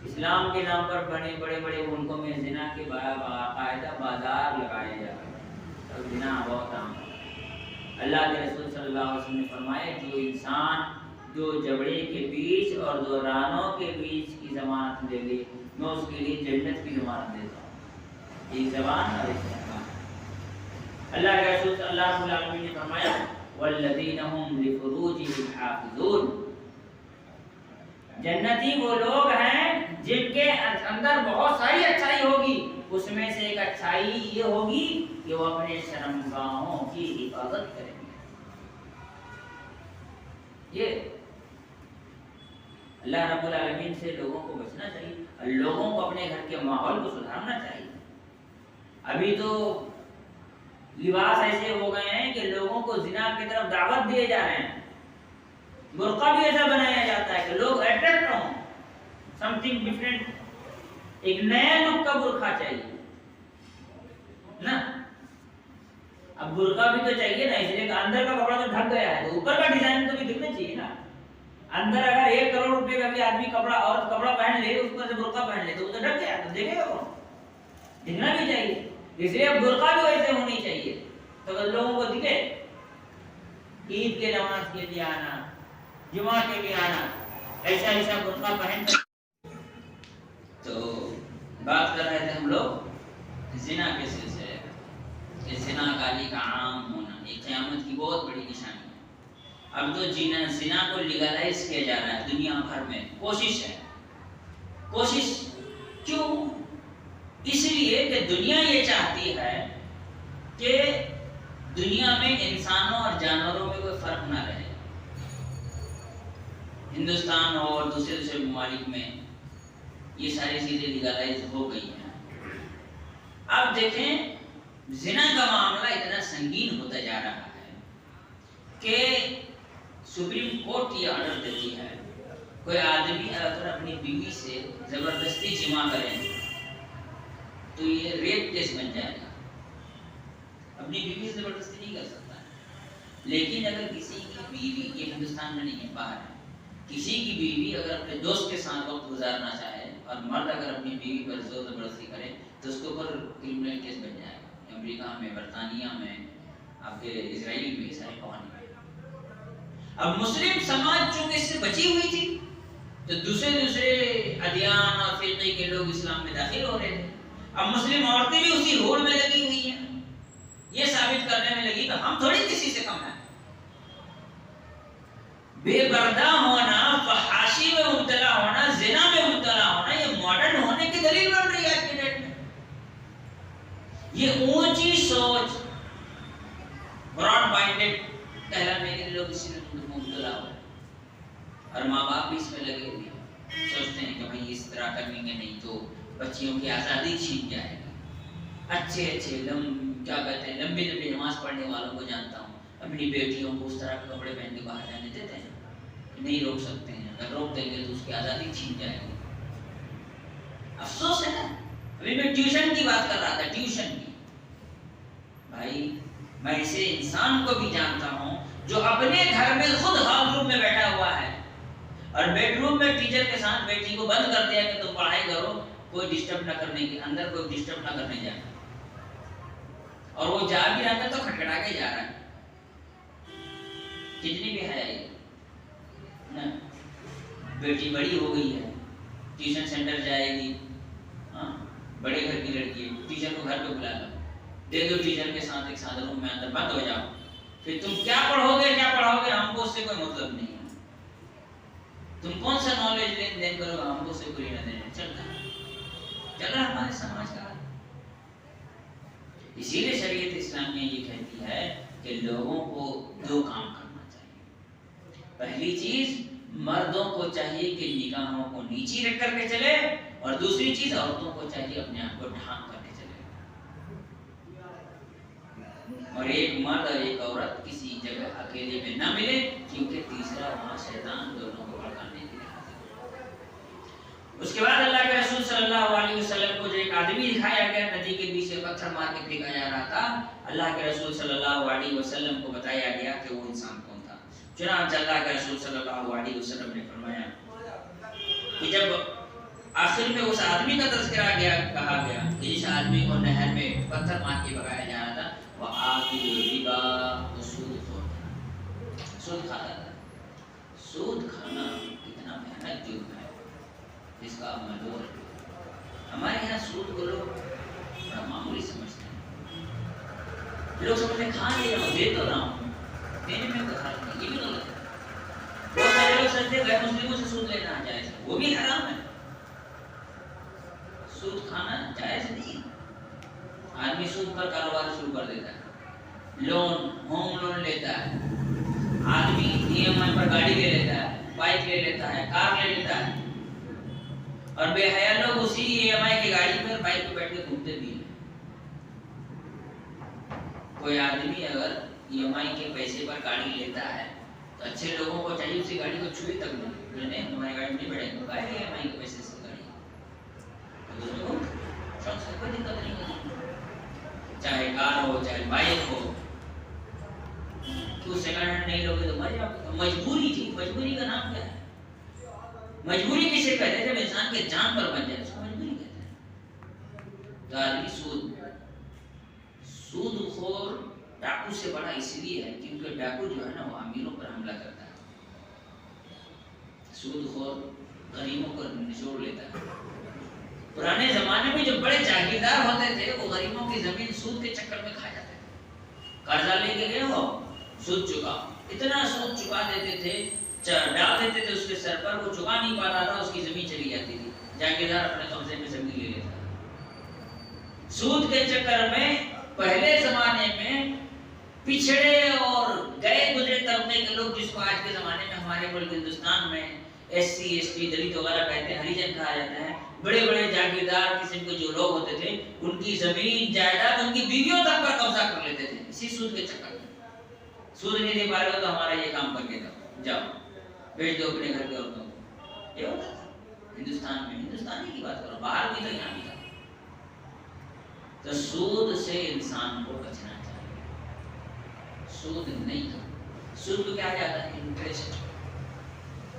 اسلام کے نام پر بنے بڑے بڑے ملکوں میں زنا کے باقاعدہ بازار لگائے جاتے ہیں، اور زنا بہت عام ہے۔ اللہ کے رسول صلی اللہ علیہ وسلم نے فرمایا جو انسان جو جبڑے کے بیچ اور 2 رانوں کے بیچ کی ضمانت دے دے، میں اس کے لیے جنت کی ضمانت دیتا ہوں، ایک زبان اور ایک زبان۔ اللہ کے رسول صلی اللہ علیہ وسلم نے فرمایا والذین هم لفروجهم حافظون، جنتی وہ لوگ ہیں جن کے اندر بہت ساری اچھائی ہوگی، اس میں سے ایک اچھائی یہ ہوگی کہ وہ اپنے شرمگاہوں کی حفاظت کریں گے۔ یہ اللہ رب العالمین سے لوگوں کو بچنا چاہیے اور لوگوں کو اپنے گھر کے ماحول کو سدھارنا چاہیے۔ ابھی تو لباس ایسے ہو گئے ہیں کہ لوگوں کو زنا کی طرف دعوت دیے جا رہے ہیں، برقع بھی ایسا بنایا جاتا ہے کہ لوگ اٹریکٹ ہوں، سم تھنگ ڈفرینٹ، ایک نیا لک کا برقع چاہیے نا۔ اب برقع بھی تو چاہیے نا، اس لیے کہ اندر کا کپڑا تو ڈھک گیا ہے تو اوپر کا ڈیزائن تو بھی دکھنا چاہیے نا۔ اندر اگر 1 کروڑ روپے کا بھی آدمی کپڑا اور کپڑا پہن لے، اس پر سے برقع پہن لے تو وہ تو ڈھک گیا، تو دیکھے گا کون؟ دکھنا بھی چاہیے، اس لیے برقع بھی ویسے ہونی چاہیے تو اگر لوگوں کو دکھے۔ عید کے نماز کے لیے آنا، جمعہ کے لیے آنا، ایسا ایسا برقع پہن کر۔ تو بات کر رہے تھے ہم لوگ زنا کے سلسلے کہ زنا کاری کا عام ہونا یہ قیامت کی بہت بڑی نشانی ہے۔ اب تو زنا کو لیگلائز کیا جا رہا ہے دنیا بھر میں، کوشش ہے، کوشش کیوں؟ اس لیے کہ دنیا یہ چاہتی ہے کہ دنیا میں انسانوں اور جانوروں میں کوئی فرق نہ رہے۔ ہندوستان اور دوسرے ممالک میں یہ ساری چیزیں لیگلائز ہو گئی ہیں۔ اب دیکھیں زنا کا معاملہ اتنا سنگین ہوتا جا رہا ہے کہ سپریم کورٹ یہ آرڈر دیتی ہے کوئی آدمی اگر اپنی بیوی سے زبردستی جمع کرے تو یہ ریپ کیس بن جائے گا۔ اپنی بیوی سے زبردستی نہیں کر سکتا، لیکن اگر کسی کی بیوی، یہ ہندوستان میں نہیں ہے، باہر ہے، کسی کی بیوی اگر اپنے دوست کے ساتھ وقت گزارنا چاہے اور مرد اگر اپنی بیوی پر زور زبردستی کرے تو اس کے اوپر کرمنل کیس بن جائے گا. امریکہ میں، برطانیہ میں، آپ کے اسرائیل میں سارے قوانین. اب مسلم سماج چونکہ اس سے بچی ہوئی تھی تو دوسرے ادیان اور فرقے کے لوگ اسلام میں داخل ہو رہے تھے. اب مسلم عورتیں بھی اسی ہوڑ میں لگی ہوئی ہیں، یہ ثابت کرنے میں لگی کہ ہم تھوڑی کسی سے کم ہیں. بے پردہ ہونا، فحاشی میں مبتلا ہونا، زنا میں مبتلا ہونا، یہ ماڈرن ہونے کی دلیل بن رہی ہے آج کے ڈیٹ میں. یہ اونچی سوچ، براڈ مائنڈڈ کہلانے کے لوگ اسی میں مبتلا ہو، اور ماں باپ بھی اس میں لگے ہوئے ہیں، سوچتے ہیں کہ بھائی اس طرح کریں گے نہیں تو بچیوں کی آزادی چھین جائے گی. اچھے کیا کہتے ہیں لمبی نماز پڑھنے والوں کو جانتا ہوں اپنی بیٹیوں کو اس طرح کے کپڑے پہن کے باہر جانے دیتے ہیں؟ نہیں روک سکتے ہیں، اگر روک دیں گے تو اس کی آزادی چھین جائے گی. افسوس ہے نا. ابھی میں ٹیوشن کی بات کر رہا تھا، ٹیوشن کی. بھائی میں اسے انسان کو بھی جانتا ہوں جو اپنے گھر میں خود ہال روم میں بیٹھا ہوا ہے اور بیڈ روم میں ٹیچر کے ساتھ بیٹی کو بند کر دیا کہ تم پڑھائی کرو، کوئی ڈسٹرب نہ کرنے کی، اندر کوئی ڈسٹرب نہ کرنے جائے. اور وہ جا بھی رہا ہے تو کھٹکھٹا کے جا رہا ہے. کتنی بھی ہے نا. بیٹی بڑی ہو گئی ہے، ٹیوشن سینٹر جائے گی، ہاں بڑے گھر کی لڑکی ہے، ٹیچر کو گھر پہ بلا لو، دے دو ٹیچر کے ساتھ ایک ساتھ روم میں اندر بند ہو جاؤ. پھر تم کیا پڑھو گے ہم کو اس سے کوئی مطلب نہیں ہے. تم کون سا نالج لین دین کرو گے ہم کو سے کوئی نہ دینا. چل رہا ہمارے سماج کا. اسی لیے شریعت اسلامیہ یہ کہتی ہے کہ لوگوں کو دو کام کرنا چاہیے. پہلی چیز مردوں کو چاہیے کہ نگاہوں کو نیچی رکھ کر کے چلے، اور دوسری چیز عورتوں کو چاہیے اپنے آپ کو ڈھانپ کر کے چلے. اور ایک مرد اور ایک عورت کسی جگہ اکیلے میں نہ ملے، کیونکہ تیسرا وہاں شیطان دونوں کو بھڑکانے کے لیے حاضر. اس کے بعد اللہ کے رسول صلی اللہ علیہ وسلم کو جو ایک آدمی دکھایا گیا ندی کے بیچ سے پتھر مار کے پھینکا جا رہا تھا، اللہ کے رسول صلی اللہ علیہ وسلم کو بتایا گیا کہ وہ انسان کون تھا. چنانچہ اللہ کے رسول صلی اللہ علیہ وسلم نے فرمایا کہ جب آخر میں اس آدمی کا تذکرہ کہا گیا کہ جس آدمی کو نہر میں پتھر مار کے بھگایا جا رہا تھا، وہ آکل ربا، سود کھاتا تھا. سود کھانا کتنا بھیانک جرم ہے جس کا ملور. ہمارے یہاں سود کو لوگ بڑا معمولی سمجھتے ہیں. لوگ سمجھتے ہیں کھا لے رہا ہوں، دے تو رہا ہوں، دینے میں تو حرام نہیں. یہ بھی غلط ہے. بہت سارے لوگ سمجھتے ہیں غیر مسلموں سے سود لینا جائز ہے، وہ بھی حرام ہے. سود کھانا جائز نہیں. آدمی سود پر کاروبار شروع کر دیتا ہے، لون، ہوم لون لیتا ہے، آدمی ای ایم آئی پر گاڑی لے لیتا ہے، بائک لے لیتا ہے، کار لے لیتا ہے، اور بے حیا لوگ اسی ای ایم آئی کی گاڑی پر بائک پہ بیٹھ کے گھومتے بھی ہیں. کوئی آدمی اگر ای ایم آئی کے پیسے پر گاڑی لیتا ہے تو اچھے لوگوں کو چاہیے اسی گاڑی کو چھوئے تک نہیں، ہماری گاڑی میں نہیں بیٹھے گا. ای ایم آئی کے پیسے سے گاڑی کوئی دقت نہیں ہوتی، چاہے کار ہو چاہے بائک ہو. تو سیکنڈ ہینڈ نہیں لوگے تو مر جاؤ. مجبوری تھی. مجبوری کا نام کیا ہے؟ مجبوری کسے کہتے ہیں؟ جب انسان کے جان پر بن جائے اس کو مجبوری کہتے ہیں. تو آدمی سود خور ڈاکو سے بڑا اس لیے ہے کیونکہ ڈاکو جو ہے نا وہ امیروں پر حملہ کرتا ہے. سود خور غریبوں کو نچوڑ لیتا ہے. پرانے زمانے میں جو بڑے جاگیردار ہوتے تھے وہ غریبوں کی زمین سود کے چکر میں کھا جاتے تھے. قرضہ لے کے گئے ہو، سود چکا، اتنا سود چکا دیتے تھے، ڈال دیتے تھے اس کے سر پر، وہ چکا نہیں پاتا تھا، اس کی زمین چلی جاتی تھی. جاگیردار اپنے قبضے میں زمین لے لیتا. سود کے چکر میں پہلے زمانے میں پچھڑے اور گئے گزرے طبقے کے لوگ، جس کو آج کے زمانے میں ہمارے ملک ہندوستان میں S C S T Dalit وغیرہ کہتے ہیں، ہریجن کہا جاتا ہے، بڑے بڑے جاگیردار قسم کے جو لوگ ہوتے تھے ان کی زمین جائیداد ان کی بیویوں تک پر قبضہ کر لیتے تھے اسی سود کے چکر میں. سود نہیں دے پا رہے ہو تو ہمارا یہ کام کر کے جاؤ، بھیج دو اپنے گھر کے عورتوں کو. یہ ہوتا تھا ہندوستان میں. ہندوستانی کی بات کرو، باہر بھی تو یہاں بھی تھا. تو سود سے انسان کو بچنا چاہیے. سود نہیں تھا. سود کو کیا جاتا ہے؟ انٹرسٹ.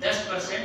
10%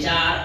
4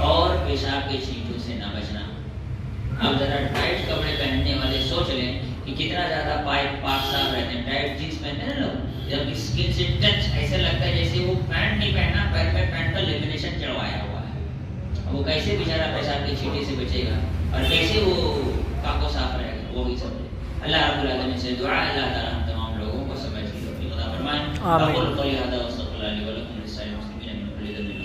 اور پیشاب کے چھینٹوں سے نہ بچنا. اب ذرا ٹائٹ کپڑے پہننے والے سوچ لیں کہ کتنا زیادہ پاک صاف رہتے ہیں. ٹائٹ جینس پہنتے ہیں نا لوگ, جب اسکن سے ٹچ ایسے لگتا ہے جیسے وہ پینٹ نہیں پہنا, پیر میں پینٹ کا لیمینیشن چڑھوایا ہوا ہے. اب وہ کیسے بیچارہ پیشاب کے چھینٹے سے بچے گا اور کیسے وہ پاک و صاف رہے گا, وہ بھی سمجھے. اللہ رب العالمین سے دعا ہے اللہ تعالیٰ ہم تمام لوگوں کو سمجھ کی توفیق عطا فرمائے. اقول قولی ھذا واستغفر اللہ لی ولکم ولسائر المسلمین من کل ذنب